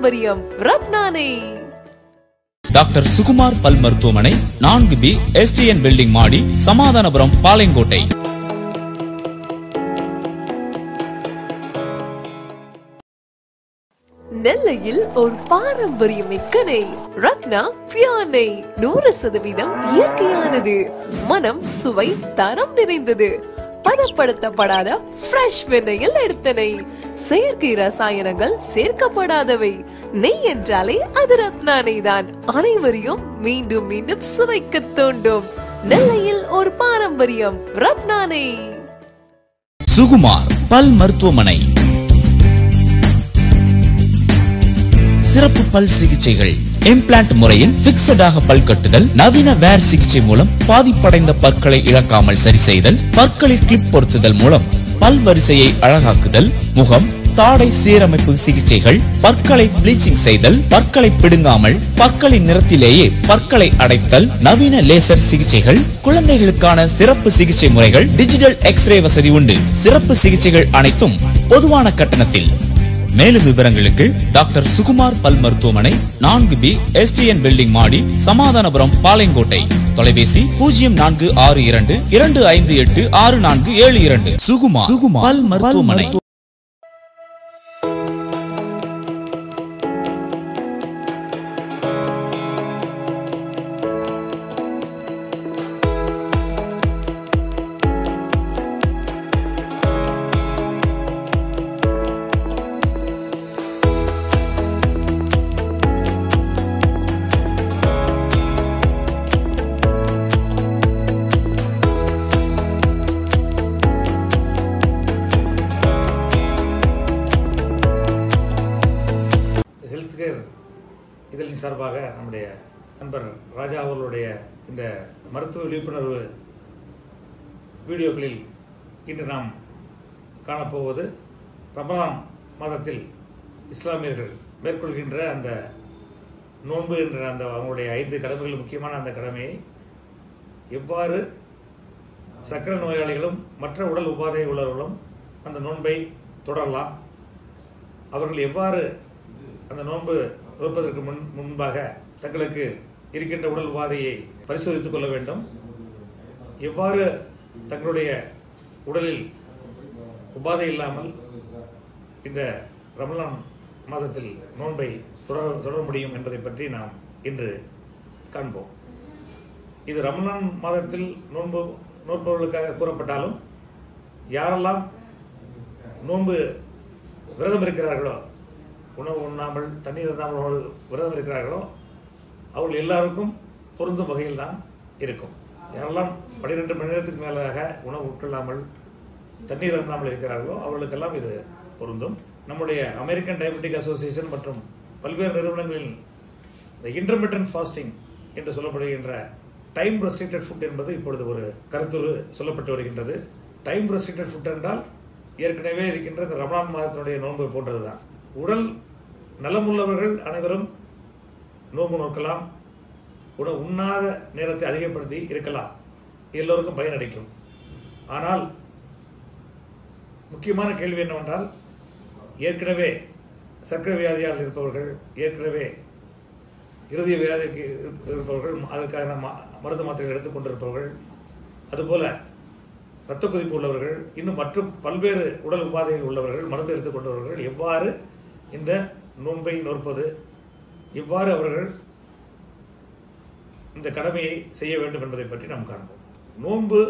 பாரம்பரியம் ரத்னானை. டாக்டர் சுகுமார் பல் மருத்துவமனை 4B STN பில்டிங் மாடி, சமாதானபுரம், பாளையங்கோட்டை. நெல்லையில் ஒரு பாரம்பரியமிக்க நெய் ரத்னா பியூர் நெய். 100% இயற்கையானது. மனம், சுவை, தரம் நிறைந்தது. பதப்படுத்தப்படாத ஃப்ரெஷ் வெண்ணெயில் எடுத்த நெய். செயற்கை ரசாயனங்கள் சேர்க்கப்படாதவை. நெய் என்றாலே அது ரத்னா நெய் தான். அனைவரையும் மீண்டும் மீண்டும் சுவைக்க தூண்டும். நெல்லையில் ஒரு பாரம்பரியம் ரத்னா நெய். சுகுமார் பல் மருத்துவமனை. சிறப்பு பல் சிகிச்சைகள், இம்ப்ளான்ட் முறையில் பிக்சடாக பல் கட்டுதல், நவீன வேர் சிகிச்சை மூலம் பாதிப்படைந்த பற்களை இழக்காமல் சரி செய்தல், பற்களில் கிளிப் பொருத்துதல் மூலம் பல் வரிசையை அழகாக்குதல், முகம் தாடை சீரமைப்பு சிகிச்சைகள், பற்களை ப்ளீச்சிங் செய்தல், பற்களை பிடுங்காமல் பற்களின் நிறத்திலேயே பற்களை அடைத்தல், நவீன லேசர் சிகிச்சைகள், குழந்தைகளுக்கான சிறப்பு சிகிச்சை முறைகள், டிஜிட்டல் எக்ஸ்ரே வசதி உண்டு. சிறப்பு சிகிச்சைகள் அனைத்தும் பொதுவான கட்டணத்தில். மேலும் விவரங்களுக்கு டாக்டர் சுகுமார் பல் மருத்துவமனை, 4B STN பில்டிங் மாடி, சமாதானபுரம், பாளையங்கோட்டை. தொலைபேசி 0462 258 6472. சுகுமார் பல் மருத்துவமனை. இதழின் சார்பாக நம்முடைய நண்பர் ராஜா அவர்களுடைய இந்த மருத்துவ விழிப்புணர்வு வீடியோக்களில் இன்று நாம் காணப்போவது ரமலான் மாதத்தில் இஸ்லாமியர்கள் மேற்கொள்கின்ற அந்த நோன்பு என்ற அந்த அவங்களுடைய 5 கடமைகள், முக்கியமான அந்த கடமையை எவ்வாறு சர்க்கரை நோயாளிகளும் மற்ற உடல் உபாதை உள்ளவர்களும் அந்த நோன்பை தொடரலாம், அவர்கள் எவ்வாறு அந்த நோன்பு நோற்பதற்கு முன்பாக தங்களுக்கு இருக்கின்ற உடல் உபாதையை பரிசோதித்துக் கொள்ள வேண்டும், எவ்வாறு தங்களுடைய உடலில் உபாதை இல்லாமல் இந்த ரமலான் மாதத்தில் நோன்பை தொடர முடியும் என்பதை பற்றி நாம் இன்று காண்போம். இது ரமலான் மாதத்தில் நோன்பவர்களுக்காக கூறப்பட்டாலும் யாரெல்லாம் நோன்பு விரதம் இருக்கிறார்களோ, உணவு உண்ணாமல் தண்ணீர் இருந்தாமல் விரதம் இருக்கிறார்களோ அவர்கள் எல்லாருக்கும் பொருந்தும் வகையில் தான் இருக்கும். யாரெல்லாம் 12 மணி நேரத்துக்கு மேலாக உணவு உட்கொள்ளாமல் தண்ணீர் இருந்தாமல் இருக்கிறார்களோ அவர்களுக்கெல்லாம் இது பொருந்தும். நம்முடைய அமெரிக்கன் டயபெட்டிக் அசோசியேஷன் மற்றும் பல்வேறு நிறுவனங்களில் இந்த இன்டர்மிட்டன்ட் ஃபாஸ்டிங் என்று சொல்லப்படுகின்ற டைம் ரெஸ்ட்ரிக்டட் ஃபுட் என்பது இப்பொழுது ஒரு கருத்துரு சொல்லப்பட்டு வருகின்றது. டைம் ரெஸ்ட்ரிக்டட் ஃபுட் என்றால் ஏற்கனவே இருக்கின்ற இந்த ரமலான் மாதத்தினுடைய நோன்பு போன்றதுதான். உடல் நலமுள்ளவர்கள் அனைவரும் நோன்பு நோக்கலாம், உண்ணாத நேரத்தை அதிகப்படுத்தி இருக்கலாம், எல்லோருக்கும் பயனளிக்கும். ஆனால் முக்கியமான கேள்வி என்னவென்றால், ஏற்கனவே சர்க்கரை வியாதியால் இருப்பவர்கள், ஏற்கனவே இருதய வியாதிக்கு இருப்பவர்கள், அதற்கான மருந்து மாத்திரைகள் எடுத்துக்கொண்டிருப்பவர்கள், அதுபோல இரத்த கொதிப்பு உள்ளவர்கள், இன்னும் மற்றும் பல்வேறு உடல் உபாதைகள் உள்ளவர்கள், மருந்து எடுத்துக்கொண்டவர்கள் எவ்வாறு இந்த நோன்பை நோற்பது, இவ்வாறு அவர்கள் இந்த கடமையை செய்ய வேண்டும் என்பதை பற்றி நாம் காண்போம். நோன்பு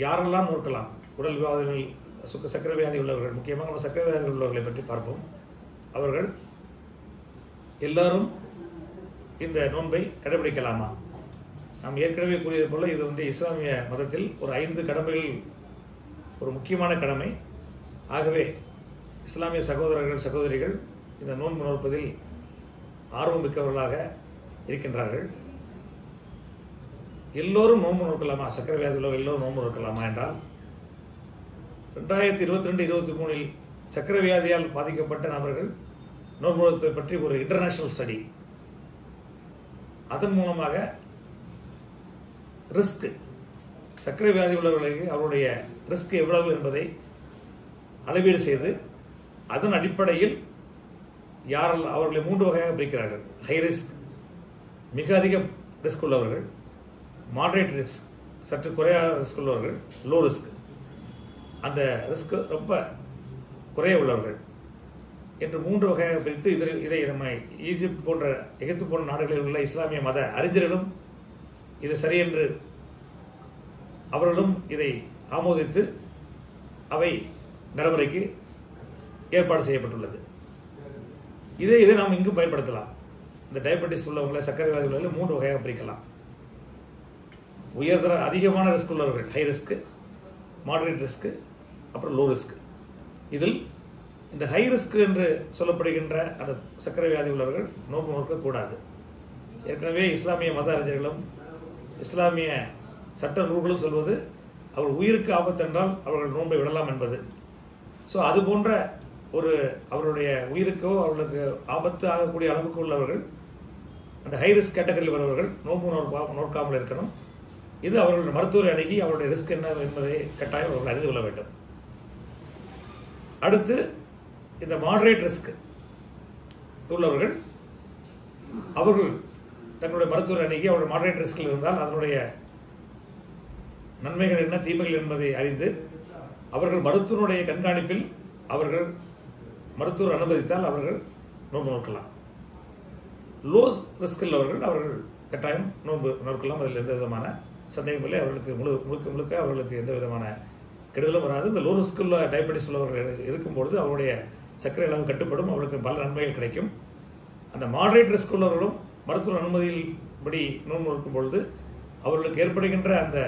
யாரெல்லாம் நோக்கலாம்? உடல் வியாதிகள், சர்க்கரை வியாதி உள்ளவர்கள், முக்கியமாக சர்க்கரை வியாதிகள் உள்ளவர்களை பற்றி பார்ப்போம். அவர்கள் எல்லாரும் இந்த நோன்பை கடைபிடிக்கலாமா? நாம் ஏற்கனவே கூறியது போல இது இஸ்லாமிய மதத்தில் ஒரு 5 கடமைகள் ஒரு முக்கியமான கடமை. ஆகவே இஸ்லாமிய சகோதரர்கள் சகோதரிகள் இந்த நோன்பு நோற்பதில் ஆர்வம் மிக்கவர்களாக இருக்கின்றார்கள். எல்லோரும் நோன்பு நோக்கலாமா? சர்க்கரை வியாதி உள்ளவர்கள் எல்லோரும் நோன்பு நோக்கலாமா என்றால், 2022-23 சர்க்கரை வியாதியால் பாதிக்கப்பட்ட நபர்கள் நோன்பு நோற்பதை பற்றி ஒரு இன்டர்நேஷனல் ஸ்டடி, அதன் மூலமாக ரிஸ்க், சர்க்கரை வியாதி உள்ளவர்களுக்கு அவருடைய ரிஸ்க் எவ்வளவு என்பதை அளவீடு செய்து அதன் அடிப்படையில் அவர்களை 3 வகையாக பிரிக்கிறார்கள். ஹை ரிஸ்க், மிக அதிக ரிஸ்க் உள்ளவர்கள்; மாடரேட் ரிஸ்க், சற்று குறையாத ரிஸ்க் உள்ளவர்கள்; லோ ரிஸ்க், அந்த ரிஸ்க் ரொம்ப குறைய உள்ளவர்கள் என்று 3 வகையாக பிரித்து இதை நம்ம எகிப்து போன்ற நாடுகளில் உள்ள இஸ்லாமிய மத அறிஞர்களும் இது சரியென்று அவர்களும் இதை ஆமோதித்து அவை நடைமுறைக்கு ஏற்பாடு செய்யப்பட்டுள்ளது. இதை நாம் இங்கும் பயன்படுத்தலாம். இந்த டயபெட்டிஸ் உள்ளவங்களை, சர்க்கரை வியாதி உள்ளவர்களை 3 வகையாக பிரிக்கலாம். உயர்தர அதிகமான ரிஸ்க் உள்ளவர்கள் ஹை ரிஸ்க், மாடரேட் ரிஸ்க், அப்புறம் லோ ரிஸ்க். இதில் இந்த ஹை ரிஸ்க் என்று சொல்லப்படுகின்ற அந்த சர்க்கரை வியாதி உள்ளவர்கள் நோன்பு நோக்கக்கூடாது. ஏற்கனவே இஸ்லாமிய மத அறிஞர்களும் இஸ்லாமிய சட்ட நூல்களும் சொல்வது அவர் உயிருக்கு ஆபத்து என்றால் அவர்கள் நோன்பை விடலாம் என்பது. ஸோ அது போன்ற அவருடைய உயிருக்கோ அவர்களுக்கு ஆபத்து ஆகக்கூடிய அளவுக்கு உள்ளவர்கள், அந்த ஹை ரிஸ்க் கேட்டகரியில் வருபவர்கள் நோன்பு நோக்காமல் இருக்கணும். இது அவர்களுடைய மருத்துவரை அணுகி அவருடைய ரிஸ்க் என்ன என்பதை கட்டாயம் அவர்கள் அறிந்து கொள்ள வேண்டும். அடுத்து இந்த மாடரேட் ரிஸ்க் உள்ளவர்கள், அவர்கள் தங்களுடைய மருத்துவரை அணுகி அவருடைய மாடரேட் ரிஸ்கில் இருந்தால் அதனுடைய நன்மைகள் என்ன, தீமைகள் என்பதை அறிந்து அவர்கள் மருத்துவனுடைய கண்காணிப்பில் அவர்கள் மருத்துவர் அனுமதித்தால் அவர்கள் நோன்பு நோக்கலாம். லோ ரிஸ்க் உள்ளவர்கள் அவர்கள் கட்டாயம் நோன்பு நோக்கலாம். அதில் எந்த விதமான சந்தேகம் இல்லை. அவர்களுக்கு முழுக்க அவர்களுக்கு எந்த விதமான கெடுதலும் வராது. இந்த லோ ரிஸ்க் உள்ள டயபெட்டிஸ் உள்ளவர்கள் இருக்கும்பொழுது அவருடைய சர்க்கரை அளவு கட்டுப்படும், அவர்களுக்கு பல நன்மைகள் கிடைக்கும். அந்த மாடரேட் ரிஸ்க் உள்ளவர்களும் மருத்துவ அனுமதியில் படி நோன்பு நோக்கும் பொழுது அவர்களுக்கு ஏற்படுகின்ற அந்த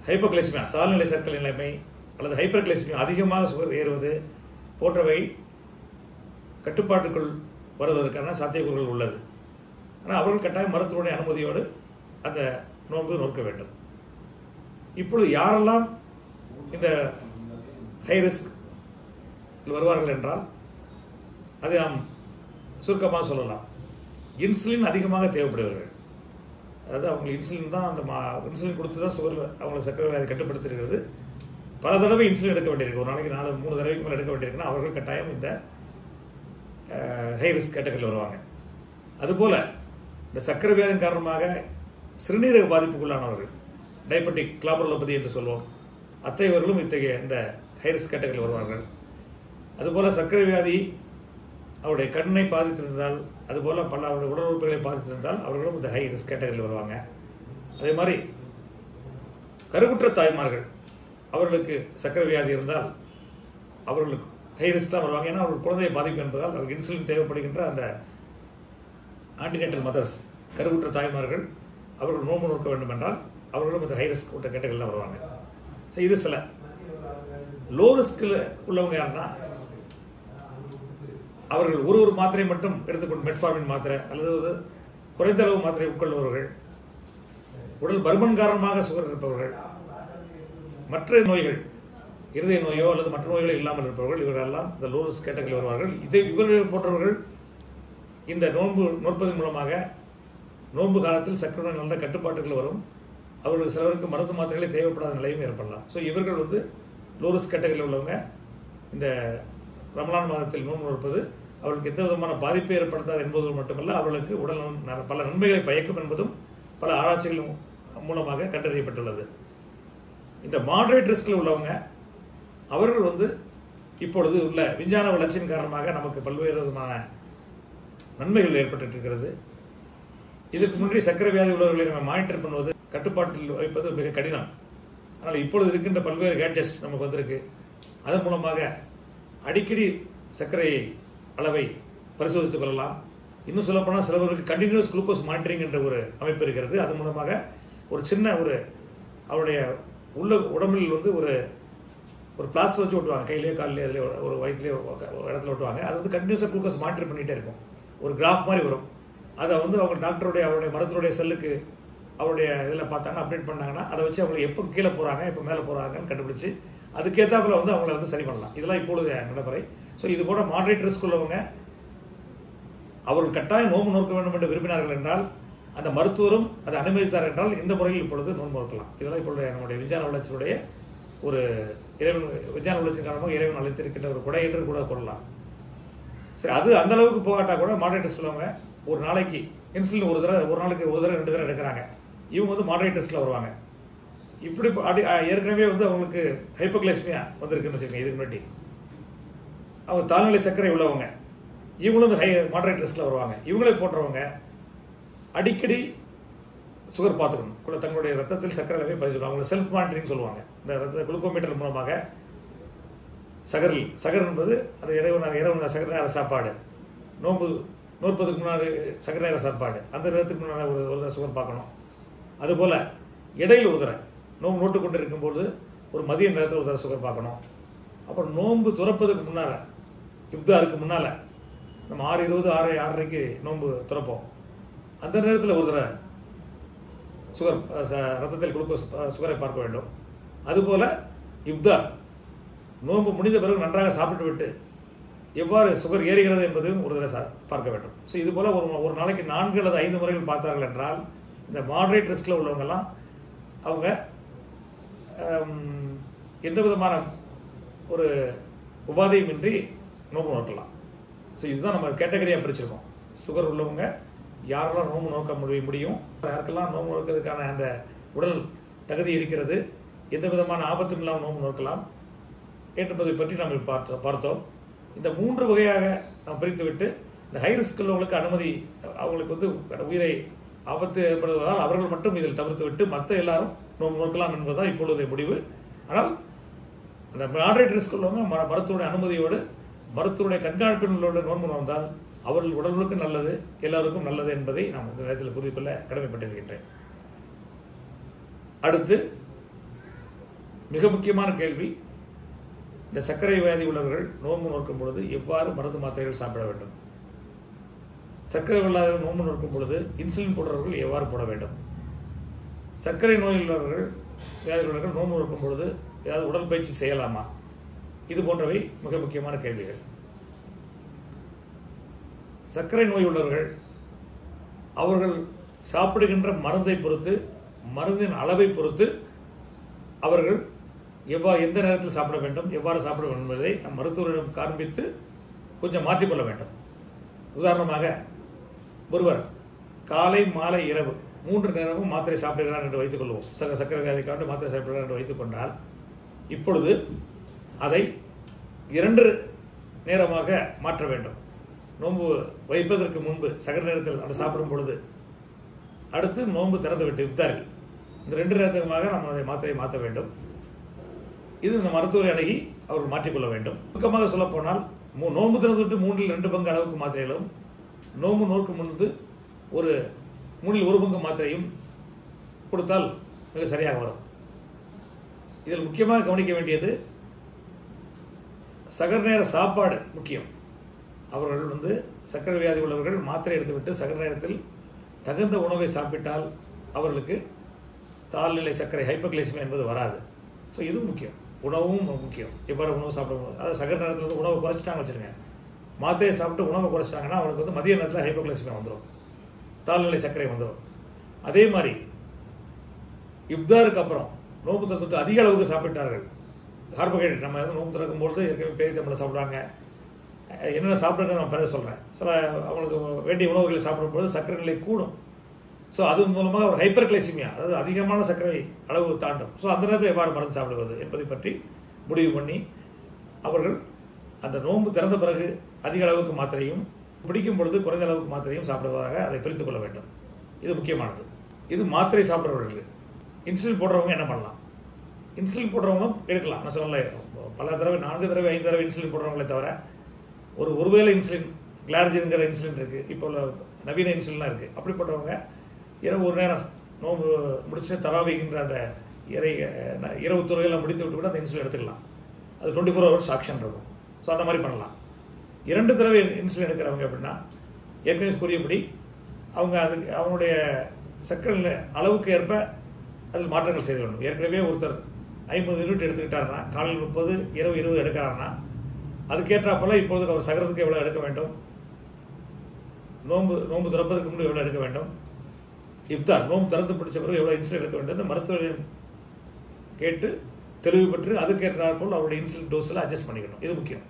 ஹைப்போகிளைசிமியா, தாழ்நிலை சர்க்கரை நிலைமை அல்லது ஹைப்பர் கிளைசிமியா, அதிகமாக சுகர் ஏறுவது போன்றவை கட்டுப்பாட்டுக்குள் வருவதற்கான சாத்தியக்கூறுகள் உள்ளது. ஆனால் அவர்கள் கட்டாயம் மருத்துவருடைய அனுமதியோடு அந்த நோன்பு நோக்க வேண்டும். இப்பொழுது யாரெல்லாம் இந்த ஹை ரிஸ்க் வருவார்கள் என்றால் அதை நாம் சுருக்கமாக சொல்லலாம். இன்சுலின் அதிகமாக தேவைப்படுவார்கள். அதாவது அவங்களுக்கு இன்சுலின் தான் இன்சுலின் கொடுத்து தான் சுகர் அவங்களுக்கு சர்க்கரை வியாதி கட்டுப்படுத்திருக்கிறது. பல தடவை இன்சுலின் எடுக்க வேண்டியிருக்கு. ஒரு நாளைக்கு 4-3 தடவைக்கு மேலே எடுக்க வேண்டியிருக்குன்னா அவர்கள் கட்டாயம் இந்த ஹை ரிஸ்க் கேட்டகரியில் வருவாங்க. அதுபோல் இந்த சர்க்கரை வியாதியின் காரணமாக சிறுநீரக பாதிப்புக்குள்ளானவர்கள், டயபெட்டிக் கிளாபரோபதி என்று சொல்வோம், அத்தகையவர்களும் இத்தகைய இந்த ஹை ரிஸ்க் கேட்டகரியில் வருவார்கள். அதுபோல் சர்க்கரை வியாதி அவருடைய கண்ணை பாதித்திருந்தால், அதுபோல் பல அவருடைய உடல் உறுப்புகளை பாதித்திருந்தால் அவர்களும் இந்த ஹை ரிஸ்க் கேட்டகரியில் வருவாங்க. அதே மாதிரி கருவுற்ற தாய்மார்கள், அவர்களுக்கு சர்க்கரை வியாதி இருந்தால் அவர்களுக்கு ஹை ரிஸ்க் தான் வருவாங்க. ஏன்னா அவர்கள் குழந்தையை பாதிப்பு என்பதால் அவருக்கு இன்சுலின் தேவைப்படுகின்ற அந்த ஆன்டிநேட்டல் மதர்ஸ், கருவுற்ற தாய்மார்கள், அவர்கள் நோன்பு நோக்க வேண்டும் என்றால் அவர்களும் இந்த ஹை ரிஸ்க் கேட்டகரியில் தான் வருவாங்க. ஸோ இது சில. லோ ரிஸ்கில் உள்ளவங்க யாருன்னா அவர்கள் ஒரு மாத்திரை மட்டும் எடுத்துக்கொண்டு, மெட்ஃபார்மின் மாத்திரை அல்லது ஒரு குறைந்த அளவு மாத்திரை உட்கொள்பவர்கள், உடல் பருமன் காரணமாக சுகர் இருப்பவர்கள், மற்ற நோய்கள், இருதய நோயோ அல்லது மற்ற நோய்களோ இல்லாமல் இருப்பவர்கள், இவரெல்லாம் இந்த லோ ரிஸ்க் கேட்டகரியில் வருவார்கள். இவர்கள் போன்றவர்கள் இந்த நோன்பு நோற்பதன் மூலமாக நோன்பு காலத்தில் சர்க்கரை நோய் நல்ல கட்டுப்பாட்டுகள் வரும். அவர்கள் சிலருக்கு மருந்து மாத்திரைகளே தேவைப்படாத நிலையும் ஏற்படலாம். ஸோ இவர்கள் லோ ரிஸ்க் கேட்டகரியில் உள்ளவங்க இந்த ரமலான் மாதத்தில் நோன்பு நோற்பது அவர்களுக்கு எந்த விதமான பாதிப்பை ஏற்படுத்தாது என்பது மட்டுமல்ல, அவர்களுக்கு உடல் பல நன்மைகளை பயக்கும் என்பதும் பல ஆராய்ச்சிகள் மூலமாக கண்டறியப்பட்டுள்ளது. இந்த மாடரேட் ரிஸ்கில் உள்ளவங்க அவர்கள் இப்பொழுது உள்ள விஞ்ஞான வளர்ச்சியின் காரணமாக நமக்கு பல்வேறு விதமான நன்மைகள் ஏற்பட்டு இருக்கிறது. இதுக்கு முன்னாடி சர்க்கரை வியாதி உள்ளவர்களை நம்ம மானிட்டர் பண்ணுவது, கட்டுப்பாட்டில் வைப்பது மிக கடினம். ஆனால் இப்பொழுது இருக்கின்ற பல்வேறு கேட்ஜெட்ஸ் நமக்கு வந்திருக்கு. அதன் மூலமாக அடிக்கடி சர்க்கரை அளவை பரிசோதித்துக் கொள்ளலாம். இன்னும் சொல்லப்போனால் சிலவருக்கு கண்டினியூஸ் குளுக்கோஸ் மானிட்டரிங் என்ற ஒரு அமைப்பு இருக்கிறது. அதன் மூலமாக ஒரு சின்ன அவருடைய உள்ள உடம்பில் ஒரு பிளாஸ்டர் வச்சு ஓட்டுவாங்க, கையிலேயோ காலிலேயோ அதில் ஒரு வயிற்றுலேயோ இடத்துல ஓட்டுவாங்க. அது கண்டினியூஸாக குளுக்கோஸ் மானிட்டர் பண்ணிகிட்டே இருக்கும். ஒரு கிராஃப் மாதிரி வரும். அதை அவங்க டாக்டருடைய அவருடைய மருத்துவருடைய செல்லுக்கு அவருடைய இதில் பார்த்தாங்கன்னா அப்டேட் பண்ணாங்கன்னா அதை வச்சு அவங்க எப்போ கீழே போகிறாங்க எப்போ மேலே போகிறாங்கன்னு கண்டுபிடிச்சி அதுக்கேற்றாப்புல அவங்கள சரி பண்ணலாம். இதெல்லாம் இப்பொழுது நடைமுறை. ஸோ இது போல மாடரேட் ரிஸ்க் உள்ளவங்க அவர்கள் கட்டாயம் நோன்பு நோக்க வேண்டும் என்று விரும்பினார்கள் என்றால், அந்த மருத்துவரும் அதை அனுமதித்தார் என்றால் இந்த முறையில் இப்பொழுது நோன்பு நோக்கலாம். இதெல்லாம் இப்பொழுது நம்முடைய விஞ்ஞான வளர்ச்சியுடைய விஞ்ஞான வளர்ச்சியின் காரணமாக இறைவன் அளித்திருக்கின்ற ஒரு கொடை என்று கூட கொள்ளலாம். சரி, அது அந்த அளவுக்கு போகாட்டா கூட மாடரேட் டெஸ்ட்டில் அவங்க ஒரு நாளைக்கு இன்சுலின் ஒரு நாளைக்கு ஒரு தடவை 2 தடவை எடுக்கிறாங்க. இவங்க வந்து மாடரேட் டெஸ்ட்டில் வருவாங்க. இப்படி ஏற்கனவே வந்து அவங்களுக்கு ஹைப்போகிளைசமியா வந்திருக்குன்னு வச்சுக்கோங்க. இதுக்கு முன்னாடி அவங்க தாழ்நிலை சர்க்கரை உள்ளவங்க, இவங்களும் வந்து மாடரேட் டெஸ்ட்டில் வருவாங்க. இவங்களே போன்றவங்க அடிக்கடி சுகர் பார்த்துக்கணும். தங்களுடைய ரத்தத்தில் சர்க்கரை அளவை பதிவு அவங்க செல்ஃப் மானிட்டரிங் சொல்லுவாங்க. இந்த ரத்த குளுக்கோமீட்டர் மூலமாக சகர் என்பது அது இரவு சகர நேர சாப்பாடு, நோற்பதுக்கு முன்னாடி சகர நேர சாப்பாடு, அந்த நேரத்துக்கு முன்னாடி ஒரு தடவை சுகர் பார்க்கணும். அதுபோல் இடையில் ஒரு தடவை நோம்பு நோட்டு கொண்டு இருக்கும்போது ஒரு மதிய நேரத்தில் ஒரு தடவை சுகர் பார்க்கணும். அப்புறம் நோன்பு துறப்பதுக்கு முன்னால், இஃப்தாருக்கு முன்னால் நம்ம 6:20 6:30க்கு நோன்பு துறப்போம். அந்த நேரத்தில் ஒரு தடவை சுகர் ரத்தத்தில் குளுக்கோஸ் சுகரை பார்க்க வேண்டும். அதுபோல் இஃப்தார் நோன்பு முடிந்த பிறகு நன்றாக சாப்பிட்டு விட்டு எவ்வாறு சுகர் ஏறுகிறது என்பதையும் ஒரு தடவை பார்க்க வேண்டும். ஸோ இது போல் ஒரு நாளைக்கு 4 அல்லது 5 முறைகள் பார்த்தார்கள் என்றால் இந்த மாடரேட் ரிஸ்கில் உள்ளவங்கெல்லாம் அவங்க எந்த விதமான ஒரு உபாதையும் இன்றி நோன்பு நோக்கலாம். ஸோ இதுதான் நம்ம கேட்டகரியாக பிரிச்சிருக்கோம். சுகர் உள்ளவங்க யாரெல்லாம் நோன்பு நோக்க முடியும், யாருக்கெல்லாம் நோன்பு நோக்கிறதுக்கான அந்த உடல் தகுதி இருக்கிறது, எந்த விதமான ஆபத்தும் இல்லாமல் நோன்பு நோக்கலாம் என்பதை பற்றி நாம் பார்த்தோம். இந்த 3 வகையாக நாம் பிரித்துவிட்டு இந்த ஹை ரிஸ்க் உள்ளவங்களுக்கு அனுமதி, அவங்களுக்கு வந்து உயிரை ஆபத்து ஏற்படுவதால் அவர்கள் மட்டும் இதில் தவிர்த்து விட்டு மற்ற எல்லாரும் நோன்பு நோக்கலாம் என்பதுதான் இப்பொழுதைய முடிவு. ஆனால் அந்த மாடரேட் ரிஸ்க் உள்ளவங்க மருத்துவருடைய அனுமதியோடு மருத்துவருடைய கண்காணிப்பின் உள்ளோடு நோன்பு நோந்தால் அவர்கள் உடலுக்கு நல்லது, எல்லாருக்கும் நல்லது என்பதை நாம் இந்த நேரத்தில் புரிந்து கொள்ள கடமைப்பட்டிருக்கின்றேன். அடுத்து மிக முக்கியமான கேள்வி, இந்த சர்க்கரை வியாதி உள்ளவர்கள் நோன்பு நோக்கும் பொழுது எவ்வாறு மருந்து மாத்திரைகள் சாப்பிட வேண்டும்? சர்க்கரை உள்ளவர்கள் நோன்பு நோக்கும் பொழுது இன்சுலின் போடுறவர்கள் எவ்வாறு போட வேண்டும்? சர்க்கரை நோய் உள்ளவர்கள் வியாதி உள்ளவர்கள் நோன்பு நோக்கும் பொழுது ஏதாவது உடற்பயிற்சி செய்யலாமா? இது போன்றவை மிக முக்கியமான கேள்விகள். சர்க்கரை நோய் உள்ளவர்கள் அவர்கள் சாப்பிடுகின்ற மருந்தை பொறுத்து, மருந்தின் அளவை பொறுத்து அவர்கள் எந்த நேரத்தில் சாப்பிட வேண்டும், எவ்வாறு சாப்பிட வேண்டும் என்பதை நம் மருத்துவரிடம் காண்பித்து கொஞ்சம் மாற்றிக்கொள்ள வேண்டும். உதாரணமாக ஒருவர் காலை மாலை இரவு 3 நேரமும் மாத்திரை சாப்பிடுகிறார் என்று வைத்துக் கொள்வோம். சர்க்கரை வியாதிக்காண்டு மாத்திரை சாப்பிடுகிறார் என்று வைத்துக் கொண்டால் இப்பொழுது அதை 2 நேரமாக மாற்ற வேண்டும். நோன்பு வைப்பதற்கு முன்பு சகர் நேரத்தில் அதை சாப்பிடும் பொழுது, அடுத்து நோன்பு திறந்து விட்டு இஃப்தாரில், இந்த 2 நேரத்துக்குமாக நம்ம அதை மாத்திரையை மாற்ற வேண்டும். இது இந்த மருத்துவரை அணுகி அவர்கள் மாற்றிக்கொள்ள வேண்டும். சுருக்கமாக சொல்ல போனால் நோன்பு திறந்து விட்டு 3/2 பங்கு அளவுக்கு மாத்திரைகளும், நோன்பு நோக்கு முன்பு 3/1 பங்கு மாத்திரையும் கொடுத்தால் மிக சரியாக வரும். இதில் முக்கியமாக கவனிக்க வேண்டியது சகர் நேர சாப்பாடு முக்கியம். அவர்கள் வந்து சர்க்கரை வியாதி உள்ளவர்கள் மாத்திரை எடுத்துவிட்டு சகர் நேரத்தில் தகுந்த உணவை சாப்பிட்டால் அவர்களுக்கு தாழ்நிலை சர்க்கரை ஹைப்போகிளைசமியா என்பது வராது. ஸோ இதுவும் முக்கியம். உணவும் முக்கியம். எவ்வாறு உணவு சாப்பிடும்போது, அதாவது சகர் நேரத்தில் வந்து உணவை குறைச்சிட்டாங்க வச்சுருங்க, மாத்திரையை சாப்பிட்டு உணவை குறைச்சிட்டாங்கன்னா அவங்களுக்கு வந்து மதிய நேரத்தில் ஹைப்போகிளைசமியா வந்துடும், தாழ்நிலை சர்க்கரை வந்துடும். அதே மாதிரி இஃப்தாருக்கு அப்புறம் நோன்பு திறந்துட்டு அதிக அளவுக்கு சாப்பிட்டார்கள், கார்போஹைட்ரேட் நம்ம நோன்பு திறக்கும்போது ஏற்கனவே பேரி தமிழை சாப்பிடுவாங்க, என்னென்ன சாப்பிட்றதுன்னு நான் பிறகு சொல்கிறேன். சில அவங்களுக்கு வேண்டிய உணவுகளை சாப்பிடும்போது சர்க்கரை நிலை கூடும். ஸோ அது மூலமாக ஒரு ஹைப்பர் கிளைசிமியா, அதாவது அதிகமான சர்க்கரை அளவு தாண்டும். ஸோ அந்த நேரத்தில் எவ்வாறு மருந்து சாப்பிடுவது என்பதை பற்றி முடிவு பண்ணி அவர்கள் அந்த நோன்பு திறந்த பிறகு அதிக அளவுக்கு மாத்திரையும், பிடிக்கும் பொழுது குறைந்த அளவுக்கு மாத்திரையும் சாப்பிடுவதாக அதை பிரித்து கொள்ள வேண்டும். இது முக்கியமானது. இது மாத்திரை சாப்பிட்றவர்களுக்கு. இன்சுலின் போடுறவங்க என்ன பண்ணலாம்? இன்சுலின் போடுறவங்க எடுக்கலாம். நான் சொல்லலை, பல தடவை 4 தடவை 5 தடவை இன்சுலின் போடுறவங்களே தவிர ஒருவேளை இன்சுலின் கிளார்ஜின்ங்கிற இன்சுலின் இருக்குது, இப்போ நவீன இன்சுலின்லாம் இருக்குது. அப்படிப்பட்டவங்க இரவு 1 நேரம் நோன்பு முடிச்சுட்டு தராவிக்கின்ற அந்த இரவு துறையெல்லாம் முடித்து விட்டு கூட அந்த இன்சுலின் எடுத்துக்கலாம். அது 24 hours ஆக்ஷன் இருக்கும். ஸோ அந்த மாதிரி பண்ணலாம். 2 தடவை இன்சுலின் எடுக்கிறவங்க அப்படின்னா ஏற்கனவே கூறியபடி அவங்க அவங்களுடைய சர்க்கரை அளவுக்கு ஏற்ப அதில் மாற்றங்கள் செய்ய வேண்டும். ஏற்கனவே ஒருத்தர் 50 யூனிட் எடுத்துக்கிட்டாருன்னா, காலையில் 30 இரவு 20 எடுக்கிறாருன்னா அதுக்கேற்றாப்போல் இப்பொழுது அவர் சகரத்துக்கு எவ்வளோ எடுக்க வேண்டும், நோன்பு திறப்பதற்கு முன்பு எவ்வளோ எடுக்க வேண்டும், இஃப்தார் நோன்பு திறந்து பிடிச்ச பிறகு எவ்வளோ இன்சுலின் எடுக்க வேண்டும், இந்த மருத்துவரையும் கேட்டு தெளிவு பெற்று அதுக்கேற்றாற்போல் அவருடைய இன்சுலின் டோஸில் அட்ஜஸ்ட் பண்ணிக்கணும். இது முக்கியம்.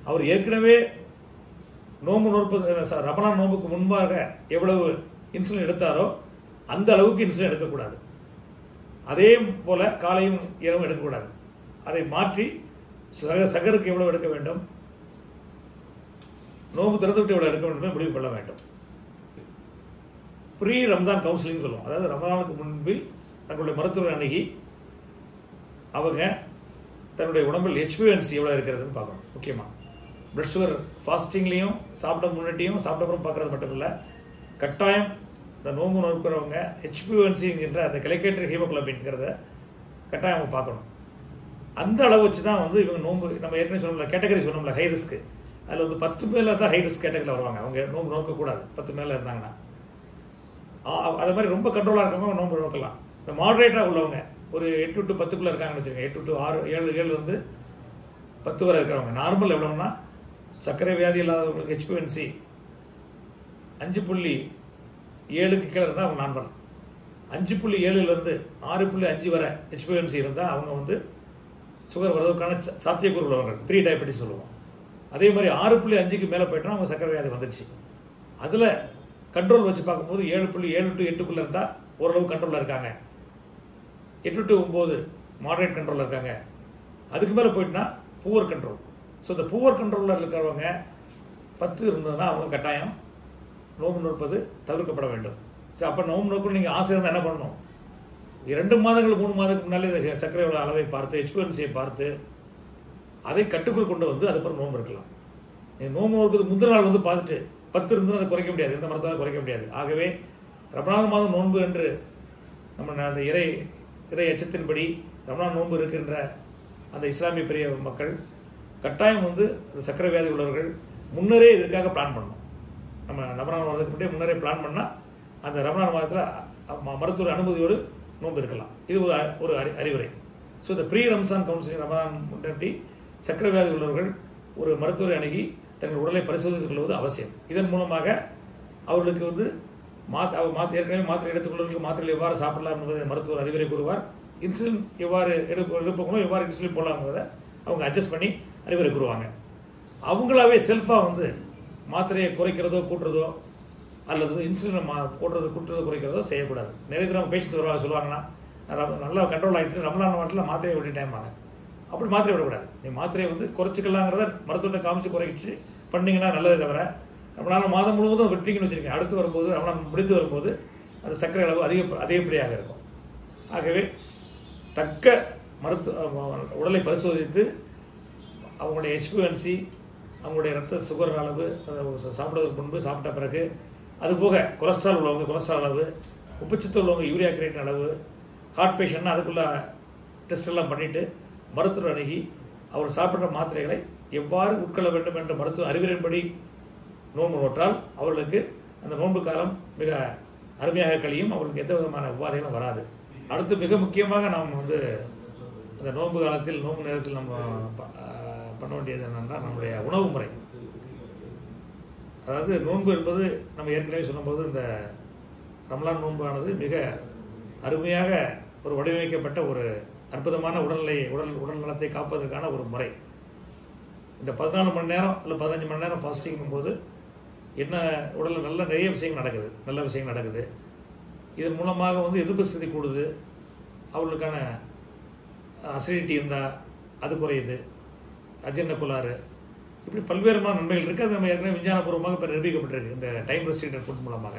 அவர் ஏற்கனவே நோன்பு நோற்பது ரமலான் நோன்புக்கு முன்பாக எவ்வளவு இன்சுலின் எடுத்தாரோ அந்த அளவுக்கு இன்சுலின் எடுக்கக்கூடாது. அதே போல் காலையும் இரவும் எடுக்கக்கூடாது. அதை மாற்றி சகருக்கு எவ்வளவு எடுக்க வேண்டும், நோன்பு திறந்து விட்டு எவ்வளவு எடுக்க வேண்டும் முடிவு கொள்ள வேண்டும். ப்ரீ ரம்ஜான் கவுன்சிலிங் சொல்லுவோம். அதாவது ரமலானுக்கு முன்பு தங்களுடைய மருத்துவரை அணுகி அவங்க தன்னுடைய உடம்பில் HbA1c எவ்வளோ இருக்கிறதுன்னு பார்க்கணும். முக்கியமாக பிளட் சுகர் ஃபாஸ்டிங்லேயும் சாப்பிட முன்னாடியும் சாப்பிட்டப்புறம் பார்க்குறது மட்டும் இல்லை, கட்டாயம் இந்த நோன்பு நோக்கிறவங்க HbA1c என்கின்ற அந்த கிளைக்கேட்டர் ஹீமோகுளோபின்ங்கிறத கட்டாயம் அவங்க பார்க்கணும். அந்த அளவு வச்சு தான் வந்து இவங்க நோன்பு, நம்ம ஏற்கனவே சொன்னோம்ல கேட்டகரி சொன்னோம்ல ஹை ரிஸ்க்கு, அதில் வந்து 10 மேலே தான் ஹை ரிஸ்க் கேட்டகரியில் வருவாங்க. அவங்க நோன்பு நோக்கக்கூடாது 10 மேலே இருந்தாங்கன்னா. அது மாதிரி ரொம்ப கண்ட்ரோலாக இருக்கவங்க நோன்பு நோக்கலாம். இந்த மாடரேட்டாக உள்ளவங்க ஒரு 8 to 10 இருக்காங்கன்னு வச்சுக்கோங்க, 8 to 6 7 10 வரை இருக்கிறவங்க. நார்மல் எவ்வளோன்னா சர்க்கரை வியாதி இல்லாதவங்களுக்கு HbA1c 5.7க்கு கீழே இருந்தால் அவங்க நார்மல், 5.7 6.5 வரை HbA1c இருந்தால் அவங்க வந்து சுகர் வர்றதுக்கான சாத்தியக்கூறு உள்ளவர்கள், ப்ரீ டயபெட்டிஸ் சொல்லுவோம். அதே மாதிரி 6.5க்கு மேலே போய்ட்டோன்னா அவங்க சர்க்கரை வியாதி வந்துடுச்சு. அதில் கண்ட்ரோல் வச்சு பார்க்கும்போது 7.7 to 8 இருந்தால் ஓரளவு கண்ட்ரோலில் இருக்காங்க, 8 to 9 மாடரேட் கண்ட்ரோலில் இருக்காங்க. அதுக்கு மேலே போயிட்டுனா புவர் கண்ட்ரோல். ஸோ இந்த புவர் கண்ட்ரோலில் இருக்கிறவங்க 10 இருந்ததுன்னா அவங்க கட்டாயம் நோன்பு நோற்பது தவிர்க்கப்பட வேண்டும். ஸோ அப்போ நோன்பு நோக்கு நீங்கள் ஆசை இருந்தால் என்ன பண்ணணும், 2 மாதங்கள் 3 மாதத்துக்கு முன்னாலே சர்க்கரையோட அளவை பார்த்து HbA1c பார்த்து அதை கட்டுக்குள் கொண்டு வந்து அதுக்கப்புறம் நோன்பு இருக்கலாம். நீங்கள் நோன்பு நோக்குறது முந்தின நாள் வந்து பார்த்துட்டு 10 இருந்துன்னு அதை குறைக்க முடியாது, எந்த மருத்துவம் குறைக்க முடியாது. ஆகவே ரமலான் மாதம் நோன்பு என்று நம்ம அந்த இறை எச்சத்தின்படி ரமலான் நோன்பு இருக்கின்ற அந்த இஸ்லாமிய பெரிய மக்கள் கட்டாயம் வந்து சர்க்கரை வியாதி உள்ளவர்கள் முன்னரே இதற்காக பிளான் பண்ணணும். நம்ம ரமலான் வரதுக்கு முன்னாடி முன்னரே பிளான் பண்ணால் அந்த ரமலான் மாதத்தில் மருத்துவ அனுமதியோடு நோன்பு இருக்கலாம். இது ஒரு அறிவுரை. ஸோ இந்த ப்ரீ ரம்ஜான் கவுன்சிலிங் ரமலான் முன்னாடி சர்க்கரை வியாதி உள்ளவர்கள் ஒரு மருத்துவரை அணுகி தங்கள் உடலை பரிசோதித்துக் கொள்வது அவசியம். இதன் மூலமாக அவர்களுக்கு வந்து ஏற்கனவே மாத்திரை எடுத்துக்கொள்வதற்கு மாத்திரைகள் எவ்வாறு சாப்பிடலாம் என்பதை மருத்துவர் அறிவுரை கூறுவார். இன்சுலின் எவ்வாறு எடுப்போங்களோ எவ்வாறு இன்சுலின் போடலாம்ங்கிறத அவங்க அட்ஜஸ்ட் பண்ணி அறிவுரை கூறுவாங்க. அவங்களாவே செல்ஃபாக வந்து மாத்திரையை குறைக்கிறதோ கூட்டுறதோ அல்லது இன்சுலினை போடுறது கூட்டுறதோ குறைக்கிறதோ செய்யக்கூடாது. நிறைய நம்ம பேஷண்ட்ஸ் வருவாங்க, சொல்லுவாங்கன்னா நல்லா கண்ட்ரோல் ஆகிட்டு ரமலான் மாதத்தில் மாத்திரையை விட்டுட்டேன்பாங்க. அப்படி மாத்திரை விடக்கூடாது. நீ மாத்திரையை வந்து குறைச்சிக்கலாங்கிறத மருத்துவத்தை காமிச்சு குறைச்சி பண்ணிங்கன்னா நல்லதே தவிர ரமலான் மாதம் முழுவதும் விட்டீங்கன்னு வச்சுருக்கேன், அடுத்து வரும்போது ரமலான் முடிந்து வரும்போது அந்த சர்க்கரை அளவு அதிகப்படியாக இருக்கும். ஆகவே தக்க உடலை பரிசோதித்து அவங்களுடைய HbA1c, அவங்களுடைய ரத்த சுகர் அளவு சாப்பிடுவதற்கு முன்பு சாப்பிட்ட பிறகு, அதுபோக கொலஸ்ட்ரால் உள்ளவங்க கொலஸ்ட்ரால் அளவு, உப்புச்சத்து உள்ளவங்க யூரியா கிரேட்டின் அளவு, ஹார்ட் பேஷண்ட்னா அதுக்குள்ள டெஸ்ட் எல்லாம் பண்ணிவிட்டு மருத்துவர் அணுகி அவர் சாப்பிட்ற மாத்திரைகளை எவ்வாறு உட்கொள்ள வேண்டும் என்ற மருத்துவ அறிவுரையின்படி நோன்பு நோற்றால் அவர்களுக்கு அந்த நோன்பு காலம் மிக அருமையாக கழியும், அவர்களுக்கு எந்த விதமான உபாதைகளும் வராது. அடுத்து மிக முக்கியமாக நாம் வந்து இந்த நோன்பு காலத்தில் நோன்பு நேரத்தில் நம்ம பண்ண வேண்டியது என்னென்னா நம்முடைய உணவு முறை. அதாவது நோன்பு என்பது நம்ம ஏற்கனவே சொன்னபோது இந்த ரமலான் நோன்பானது மிக அருமையாக ஒரு வடிவமைக்கப்பட்ட ஒரு அற்புதமான உடல் நலத்தை காப்பதற்கான ஒரு முறை. இந்த 14 மணி நேரம் இல்லை 15 மணி நேரம் ஃபாஸ்டிங்கும் போது என்ன உடலில் நிறைய விஷயங்கள் நடக்குது, நல்ல விஷயங்கள் நடக்குது. இதன் மூலமாக வந்து எதிர்ப்பு சக்தி கூடுது, அவர்களுக்கான அசிடிட்டி இருந்தால் அது குறையுது, அஜீரண கோளாறு, இப்படி பல்வேறுமான நன்மைகள் இருக்குது. அது நம்ம ஏற்கனவே விஞ்ஞானபூர்வமாக இப்போ நிரூபிக்கப்பட்டிருக்கு இந்த டைம் ரெஸ்ட்ரிக்டட் ஃபுட் மூலமாக.